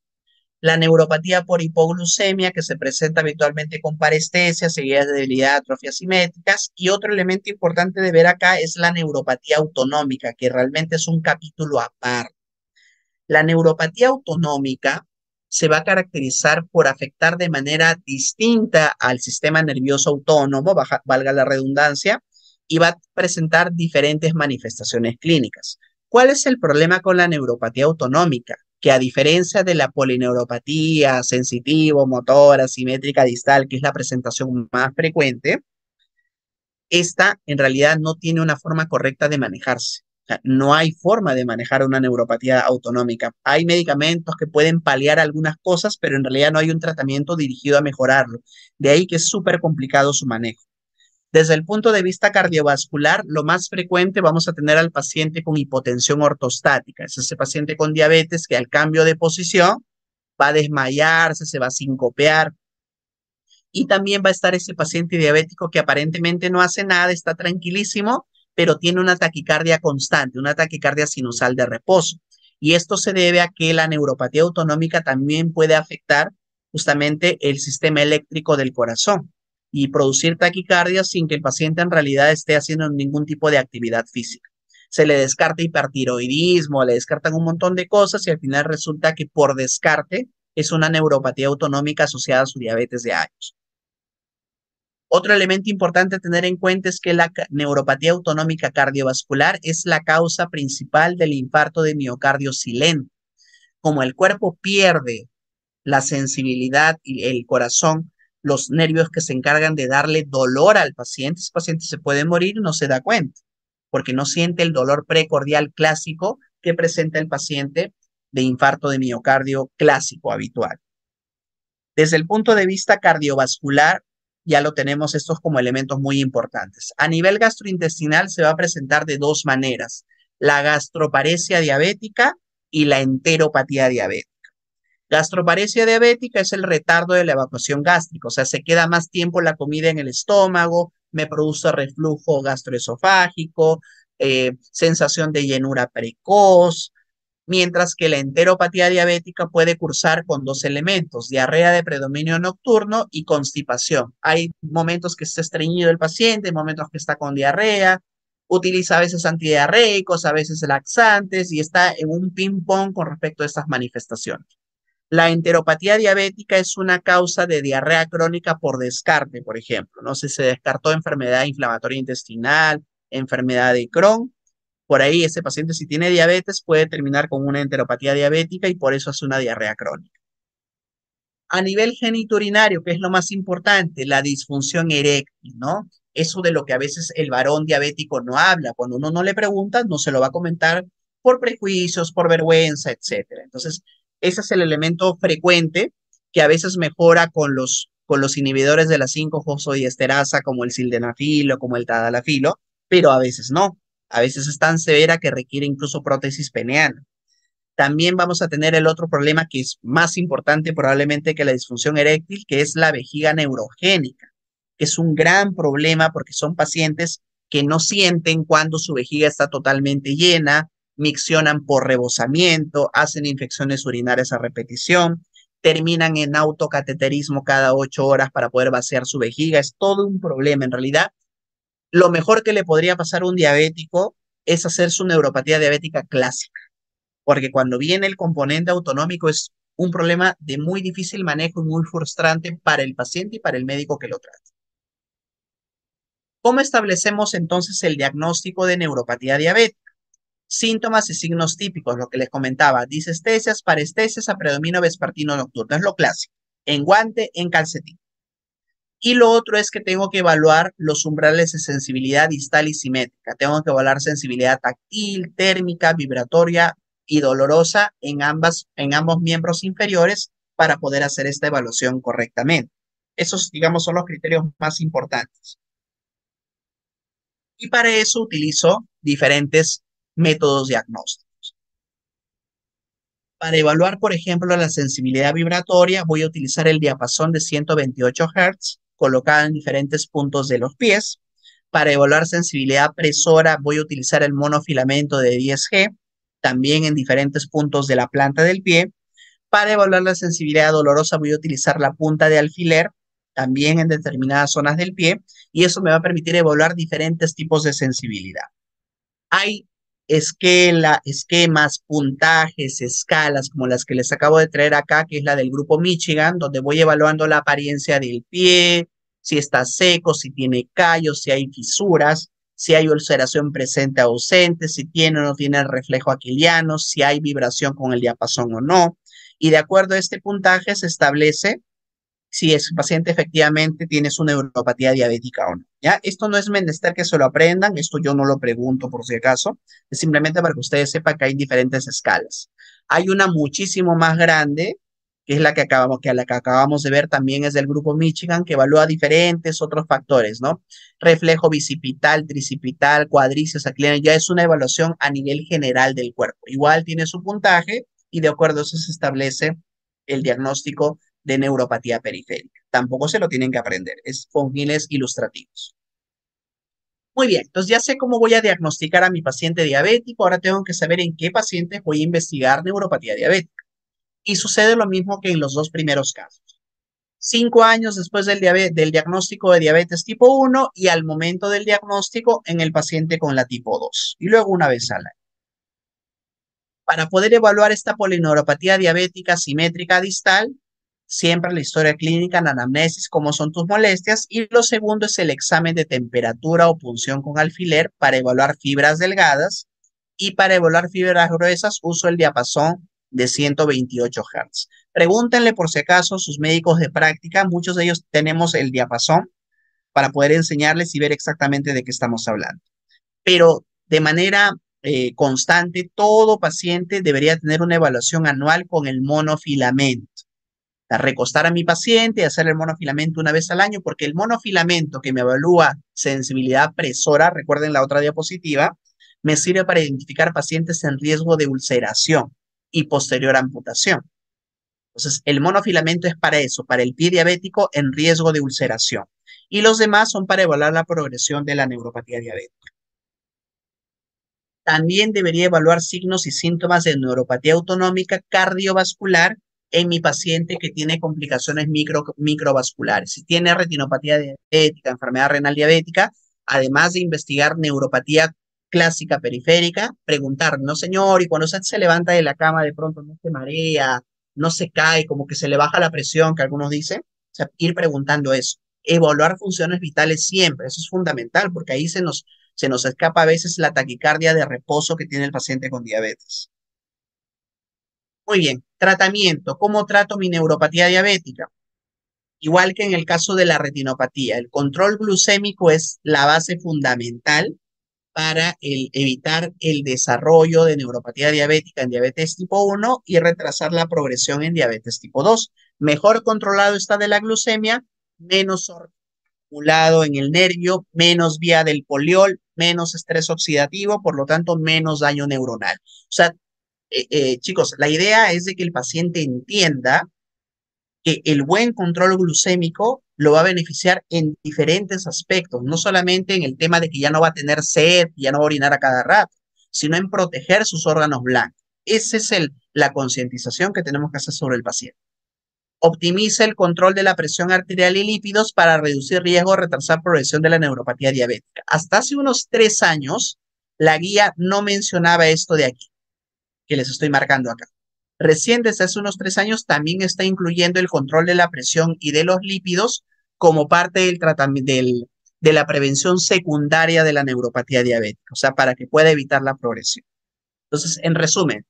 La neuropatía por hipoglucemia, que se presenta habitualmente con parestesia, seguida de debilidad, atrofias simétricas. Y otro elemento importante de ver acá es la neuropatía autonómica, que realmente es un capítulo aparte. La neuropatía autonómica se va a caracterizar por afectar de manera distinta al sistema nervioso autónomo, valga la redundancia, y va a presentar diferentes manifestaciones clínicas. ¿Cuál es el problema con la neuropatía autonómica? Que a diferencia de la polineuropatía sensitivo, motora, simétrica distal, que es la presentación más frecuente, esta en realidad no tiene una forma correcta de manejarse. O sea, no hay forma de manejar una neuropatía autonómica. Hay medicamentos que pueden paliar algunas cosas, pero en realidad no hay un tratamiento dirigido a mejorarlo. De ahí que es súper complicado su manejo. Desde el punto de vista cardiovascular, lo más frecuente vamos a tener al paciente con hipotensión ortostática. Es ese paciente con diabetes que al cambio de posición va a desmayarse, se va a sincopear. Y también va a estar ese paciente diabético que aparentemente no hace nada, está tranquilísimo, pero tiene una taquicardia constante, una taquicardia sinusal de reposo. Y esto se debe a que la neuropatía autonómica también puede afectar justamente el sistema eléctrico del corazón y producir taquicardia sin que el paciente en realidad esté haciendo ningún tipo de actividad física. Se le descarta hipertiroidismo, le descartan un montón de cosas y al final resulta que por descarte es una neuropatía autonómica asociada a su diabetes de años. Otro elemento importante a tener en cuenta es que la neuropatía autonómica cardiovascular es la causa principal del infarto de miocardio silente. Como el cuerpo pierde la sensibilidad y el corazón, los nervios que se encargan de darle dolor al paciente, ese paciente se puede morir y no se da cuenta, porque no siente el dolor precordial clásico que presenta el paciente de infarto de miocardio clásico habitual. Desde el punto de vista cardiovascular, ya lo tenemos estos como elementos muy importantes. A nivel gastrointestinal se va a presentar de dos maneras, la gastroparesia diabética y la enteropatía diabética. Gastroparesia diabética es el retardo de la evacuación gástrica, o sea, se queda más tiempo la comida en el estómago, me produce reflujo gastroesofágico, sensación de llenura precoz, mientras que la enteropatía diabética puede cursar con dos elementos, diarrea de predominio nocturno y constipación. Hay momentos que está estreñido el paciente, momentos que está con diarrea, utiliza a veces antidiarreicos, a veces laxantes y está en un ping-pong con respecto a estas manifestaciones. La enteropatía diabética es una causa de diarrea crónica por descarte, por ejemplo. No sé, se descartó enfermedad inflamatoria intestinal, enfermedad de Crohn. Por ahí ese paciente si tiene diabetes puede terminar con una enteropatía diabética y por eso hace una diarrea crónica. A nivel genitourinario, ¿qué es lo más importante? La disfunción eréctil, ¿no? Eso de lo que a veces el varón diabético no habla. Cuando uno no le pregunta, no se lo va a comentar por prejuicios, por vergüenza, etcétera. Entonces, ese es el elemento frecuente que a veces mejora con los inhibidores de la 5-fosfodiesterasa como el sildenafil o como el tadalafilo, pero a veces no. A veces es tan severa que requiere incluso prótesis peneana. También vamos a tener el otro problema que es más importante probablemente que la disfunción eréctil, que es la vejiga neurogénica, que es un gran problema porque son pacientes que no sienten cuando su vejiga está totalmente llena, miccionan por rebosamiento, hacen infecciones urinarias a repetición, terminan en autocateterismo cada 8 horas para poder vaciar su vejiga. Es todo un problema. En realidad, lo mejor que le podría pasar a un diabético es hacer su neuropatía diabética clásica porque cuando viene el componente autonómico es un problema de muy difícil manejo y muy frustrante para el paciente y para el médico que lo trata. ¿Cómo establecemos entonces el diagnóstico de neuropatía diabética? Síntomas y signos típicos, lo que les comentaba, disestesias, parestesias a predominio vespertino nocturno, es lo clásico, en guante, en calcetín. Y lo otro es que tengo que evaluar los umbrales de sensibilidad distal y simétrica. Tengo que evaluar sensibilidad táctil, térmica, vibratoria y dolorosa en ambos miembros inferiores para poder hacer esta evaluación correctamente. Esos, digamos, son los criterios más importantes. Y para eso utilizo diferentes métodos diagnósticos. Para evaluar, por ejemplo, la sensibilidad vibratoria, voy a utilizar el diapasón de 128 Hz colocado en diferentes puntos de los pies. Para evaluar sensibilidad presora, voy a utilizar el monofilamento de 10G, también en diferentes puntos de la planta del pie. Para evaluar la sensibilidad dolorosa, voy a utilizar la punta de alfiler, también en determinadas zonas del pie, y eso me va a permitir evaluar diferentes tipos de sensibilidad. Hay esquemas, puntajes, escalas, como las que les acabo de traer acá, que es la del grupo Michigan, donde voy evaluando la apariencia del pie, si está seco, si tiene callos, si hay fisuras, si hay ulceración presente o ausente, si tiene o no tiene el reflejo aquiliano, si hay vibración con el diapasón o no. Y de acuerdo a este puntaje se establece si ese paciente efectivamente tiene su neuropatía diabética o no. ¿Ya? Esto no es menester que se lo aprendan, esto yo no lo pregunto por si acaso, es simplemente para que ustedes sepan que hay diferentes escalas. Hay una muchísimo más grande, que es la que acabamos de ver, también es del grupo Michigan, que evalúa diferentes otros factores, ¿no? Reflejo bicipital, tricipital, cuadríceps, aquiliano, ya es una evaluación a nivel general del cuerpo. Igual tiene su puntaje y de acuerdo a eso se establece el diagnóstico de neuropatía periférica. Tampoco se lo tienen que aprender, es con fines ilustrativos. Muy bien, entonces ya sé cómo voy a diagnosticar a mi paciente diabético, ahora tengo que saber en qué pacientes voy a investigar neuropatía diabética. Y sucede lo mismo que en los dos primeros casos. 5 años después del diagnóstico de diabetes tipo 1 y al momento del diagnóstico en el paciente con la tipo 2. Y luego una vez al año. Para poder evaluar esta polineuropatía diabética simétrica distal, siempre la historia clínica, la anamnesis, cómo son tus molestias, y lo segundo es el examen de temperatura o punción con alfiler para evaluar fibras delgadas, y para evaluar fibras gruesas uso el diapasón de 128 Hz. Pregúntenle por si acaso a sus médicos de práctica, muchos de ellos tenemos el diapasón para poder enseñarles y ver exactamente de qué estamos hablando. Pero de manera constante, todo paciente debería tener una evaluación anual con el monofilamento. sea, recostar a mi paciente y hacer el monofilamento una vez al año, porque el monofilamento que me evalúa sensibilidad presora, recuerden la otra diapositiva, me sirve para identificar pacientes en riesgo de ulceración y posterior amputación. Entonces, el monofilamento es para eso, para el pie diabético en riesgo de ulceración. Y los demás son para evaluar la progresión de la neuropatía diabética. También debería evaluar signos y síntomas de neuropatía autonómica cardiovascular en mi paciente que tiene complicaciones microvasculares. Si tiene retinopatía diabética, enfermedad renal diabética, además de investigar neuropatía clásica periférica, preguntar, no señor, y cuando usted se levanta de la cama de pronto no se marea, no se cae, como que se le baja la presión, que algunos dicen, o sea, ir preguntando eso. Evaluar funciones vitales siempre, eso es fundamental, porque ahí se nos escapa a veces la taquicardia de reposo que tiene el paciente con diabetes. Muy bien, tratamiento. ¿Cómo trato mi neuropatía diabética? Igual que en el caso de la retinopatía, el control glucémico es la base fundamental para evitar el desarrollo de neuropatía diabética en diabetes tipo 1 y retrasar la progresión en diabetes tipo 2. Mejor controlado está de la glucemia, menos acumulado en el nervio, menos vía del poliol, menos estrés oxidativo, por lo tanto, menos daño neuronal. O sea, chicos, la idea es de que el paciente entienda que el buen control glucémico lo va a beneficiar en diferentes aspectos, no solamente en el tema de que ya no va a tener sed, ya no va a orinar a cada rato, sino en proteger sus órganos blancos. Esa es la concientización que tenemos que hacer sobre el paciente. Optimiza el control de la presión arterial y lípidos para reducir riesgo de retrasar progresión de la neuropatía diabética. Hasta hace unos 3 años, la guía no mencionaba esto de aquí, que les estoy marcando acá. Recién desde hace unos 3 años también está incluyendo el control de la presión y de los lípidos como parte del tratamiento de la prevención secundaria de la neuropatía diabética, o sea, para que pueda evitar la progresión. Entonces, en resumen,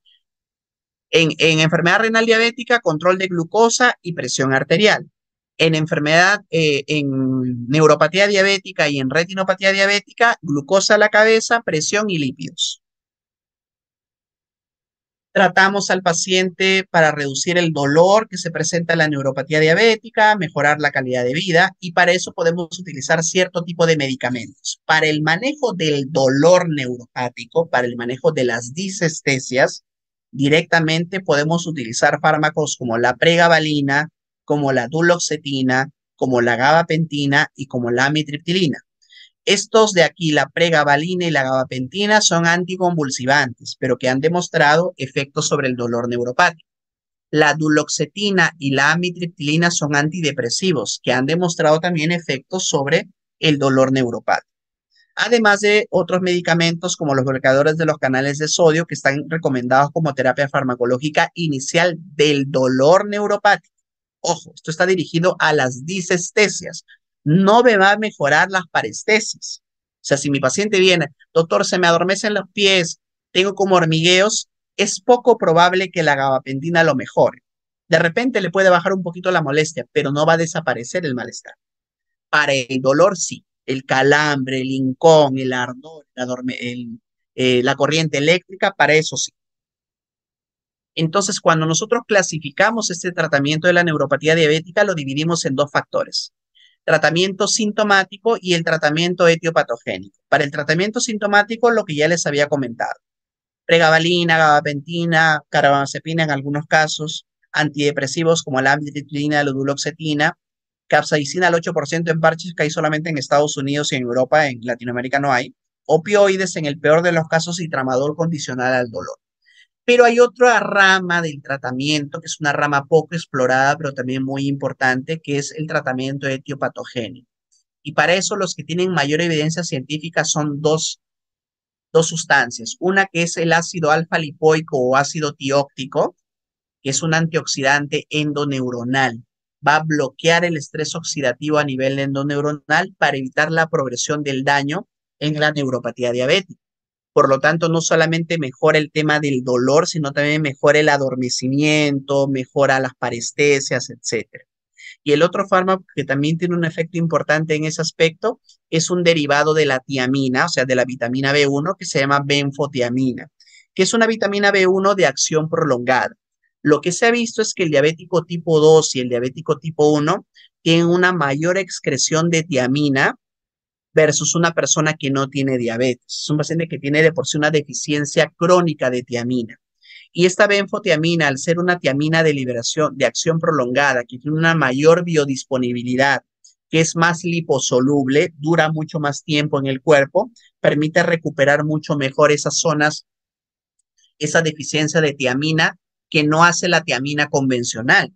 en enfermedad renal diabética, control de glucosa y presión arterial. En neuropatía diabética y en retinopatía diabética, glucosa a la cabeza, presión y lípidos. Tratamos al paciente para reducir el dolor que se presenta en la neuropatía diabética, mejorar la calidad de vida y para eso podemos utilizar cierto tipo de medicamentos. Para el manejo del dolor neuropático, para el manejo de las disestesias, directamente podemos utilizar fármacos como la pregabalina, como la duloxetina, como la gabapentina y como la amitriptilina. Estos de aquí, la pregabalina y la gabapentina, son anticonvulsivantes, pero que han demostrado efectos sobre el dolor neuropático. La duloxetina y la amitriptilina son antidepresivos, que han demostrado también efectos sobre el dolor neuropático. Además de otros medicamentos como los bloqueadores de los canales de sodio, que están recomendados como terapia farmacológica inicial del dolor neuropático. Ojo, esto está dirigido a las disestesias. No me va a mejorar las parestesias. O sea, si mi paciente viene, doctor, se me adormecen los pies, tengo como hormigueos, es poco probable que la gabapentina lo mejore. De repente le puede bajar un poquito la molestia, pero no va a desaparecer el malestar. Para el dolor, sí. El calambre, el hincón, el ardor, la corriente eléctrica, para eso sí. Entonces, cuando nosotros clasificamos este tratamiento de la neuropatía diabética, lo dividimos en 2 factores: tratamiento sintomático y el tratamiento etiopatogénico. Para el tratamiento sintomático, lo que ya les había comentado: pregabalina, gabapentina, carbamazepina en algunos casos, antidepresivos como la amitriptilina, la duloxetina, capsaicina al 8% en parches que hay solamente en Estados Unidos y en Europa, en Latinoamérica no hay, opioides en el peor de los casos y tramadol condicional al dolor. Pero hay otra rama del tratamiento, que es una rama poco explorada, pero también muy importante, que es el tratamiento etiopatogénico. Y para eso los que tienen mayor evidencia científica son dos sustancias. Una que es el ácido alfa lipoico o ácido tióctico, que es un antioxidante endoneuronal. Va a bloquear el estrés oxidativo a nivel endoneuronal para evitar la progresión del daño en la neuropatía diabética. Por lo tanto, no solamente mejora el tema del dolor, sino también mejora el adormecimiento, mejora las parestesias, etcétera. Y el otro fármaco que también tiene un efecto importante en ese aspecto es un derivado de la tiamina, o sea, de la vitamina B1, que se llama benfotiamina, que es una vitamina B1 de acción prolongada. Lo que se ha visto es que el diabético tipo 2 y el diabético tipo 1 tienen una mayor excreción de tiamina versus una persona que no tiene diabetes. Es un paciente que tiene de por sí una deficiencia crónica de tiamina. Y esta benfotiamina, al ser una tiamina de liberación, de acción prolongada, que tiene una mayor biodisponibilidad, que es más liposoluble, dura mucho más tiempo en el cuerpo, permite recuperar mucho mejor esas zonas, esa deficiencia de tiamina que no hace la tiamina convencional,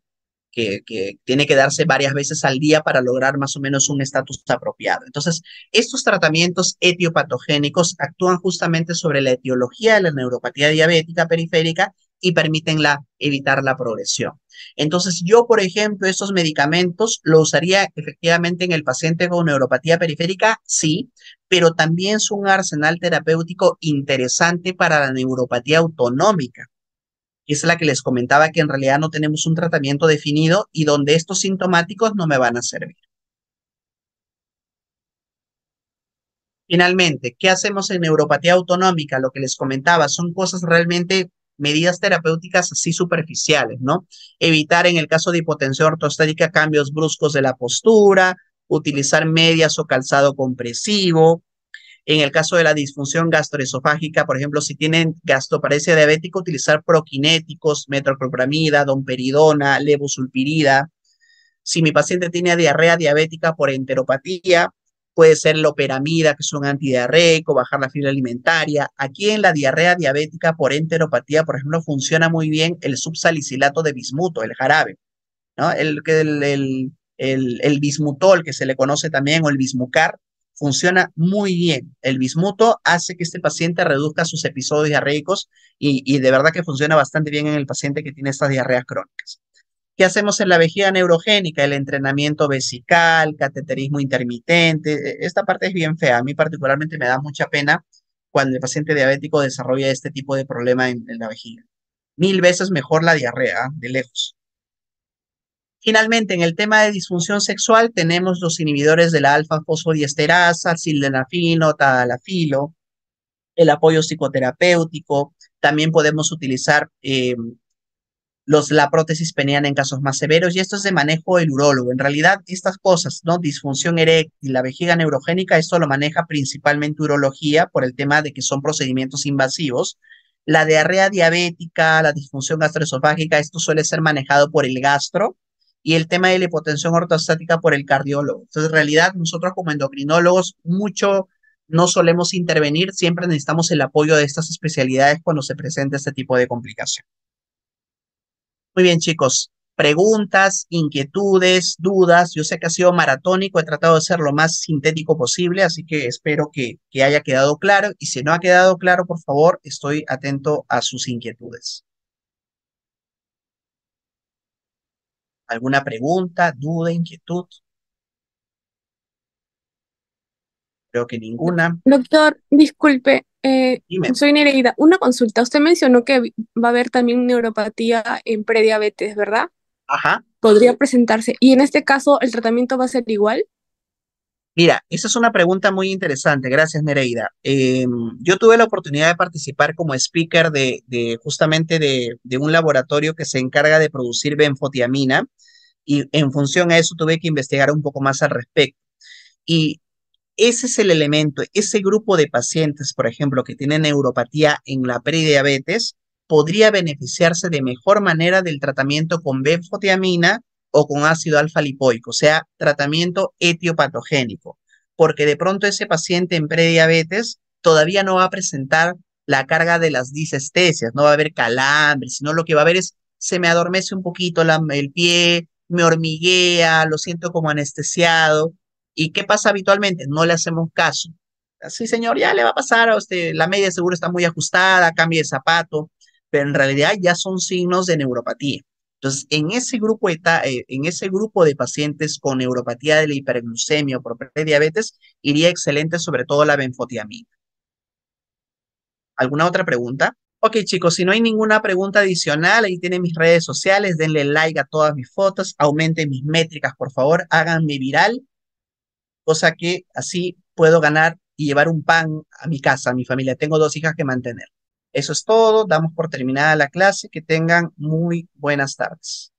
que tiene que darse varias veces al día para lograr más o menos un estatus apropiado. Entonces, estos tratamientos etiopatogénicos actúan justamente sobre la etiología de la neuropatía diabética periférica y permiten evitar la progresión. Entonces, yo, por ejemplo, estos medicamentos los usaría efectivamente en el paciente con neuropatía periférica, sí, pero también son un arsenal terapéutico interesante para la neuropatía autonómica, y es la que les comentaba, que en realidad no tenemos un tratamiento definido y donde estos sintomáticos no me van a servir. Finalmente, ¿qué hacemos en neuropatía autonómica? Lo que les comentaba son cosas realmente, medidas terapéuticas así superficiales, ¿no? Evitar en el caso de hipotensión ortostática cambios bruscos de la postura, utilizar medias o calzado compresivo. En el caso de la disfunción gastroesofágica, por ejemplo, si tienen gastroparesia diabética, utilizar prokinéticos, metoclopramida, domperidona, levosulpirida. Si mi paciente tiene diarrea diabética por enteropatía, puede ser loperamida, que es un antidiarreico, bajar la fibra alimentaria. Aquí en la diarrea diabética por enteropatía, por ejemplo, funciona muy bien el subsalicilato de bismuto, el jarabe, ¿no? El bismutol, que se le conoce también, o el bismucar, funciona muy bien. El bismuto hace que este paciente reduzca sus episodios diarreicos y de verdad que funciona bastante bien en el paciente que tiene estas diarreas crónicas. ¿Qué hacemos en la vejiga neurogénica? El entrenamiento vesical, cateterismo intermitente. Esta parte es bien fea. A mí particularmente me da mucha pena cuando el paciente diabético desarrolla este tipo de problema en la vejiga. 1000 veces mejor la diarrea, de lejos. Finalmente, en el tema de disfunción sexual, tenemos los inhibidores de la alfa-fosfodiesterasa, sildenafilo, tadalafilo, el apoyo psicoterapéutico. También podemos utilizar la prótesis peniana en casos más severos, y esto es de manejo del urólogo. En realidad, estas cosas, ¿no? Disfunción eréctil, la vejiga neurogénica, esto lo maneja principalmente urología por el tema de que son procedimientos invasivos. La diarrea diabética, la disfunción gastroesofágica, esto suele ser manejado por el gastro, y el tema de la hipotensión ortostática por el cardiólogo. Entonces, en realidad, nosotros como endocrinólogos mucho no solemos intervenir, siempre necesitamos el apoyo de estas especialidades cuando se presenta este tipo de complicación. Muy bien, chicos. Preguntas, inquietudes, dudas. Yo sé que ha sido maratónico, he tratado de ser lo más sintético posible, así que espero que haya quedado claro. Y si no ha quedado claro, por favor, estoy atento a sus inquietudes. ¿Alguna pregunta, duda, inquietud? Creo que ninguna. Doctor, disculpe, Dime. soy Nereida. Una consulta. Usted mencionó que va a haber también neuropatía en prediabetes, ¿verdad? Ajá. Podría presentarse. Y en este caso, ¿el tratamiento va a ser igual? Mira, esa es una pregunta muy interesante. Gracias, Nereida. Yo tuve la oportunidad de participar como speaker justamente de un laboratorio que se encarga de producir benfotiamina, y en función a eso tuve que investigar un poco más al respecto. Y ese es el elemento, ese grupo de pacientes, por ejemplo, que tienen neuropatía en la prediabetes, podría beneficiarse de mejor manera del tratamiento con benfotiamina o con ácido alfa lipoico, o sea, tratamiento etiopatogénico, porque de pronto ese paciente en prediabetes todavía no va a presentar la carga de las disestesias, no va a haber calambres, sino lo que va a haber es, se me adormece un poquito el pie, me hormiguea, lo siento como anestesiado. ¿Y qué pasa habitualmente? No le hacemos caso. Sí, señor, ya le va a pasar a usted, la media seguro está muy ajustada, cambie de zapato, pero en realidad ya son signos de neuropatía. Entonces, en ese grupo de pacientes con neuropatía de la hiperglucemia o por prediabetes, iría excelente sobre todo la benfotiamina. ¿Alguna otra pregunta? Ok, chicos, si no hay ninguna pregunta adicional, ahí tienen mis redes sociales, denle like a todas mis fotos, aumenten mis métricas, por favor, háganme viral, cosa que así puedo ganar y llevar un pan a mi casa, a mi familia. Tengo 2 hijas que mantener. Eso es todo, damos por terminada la clase, que tengan muy buenas tardes.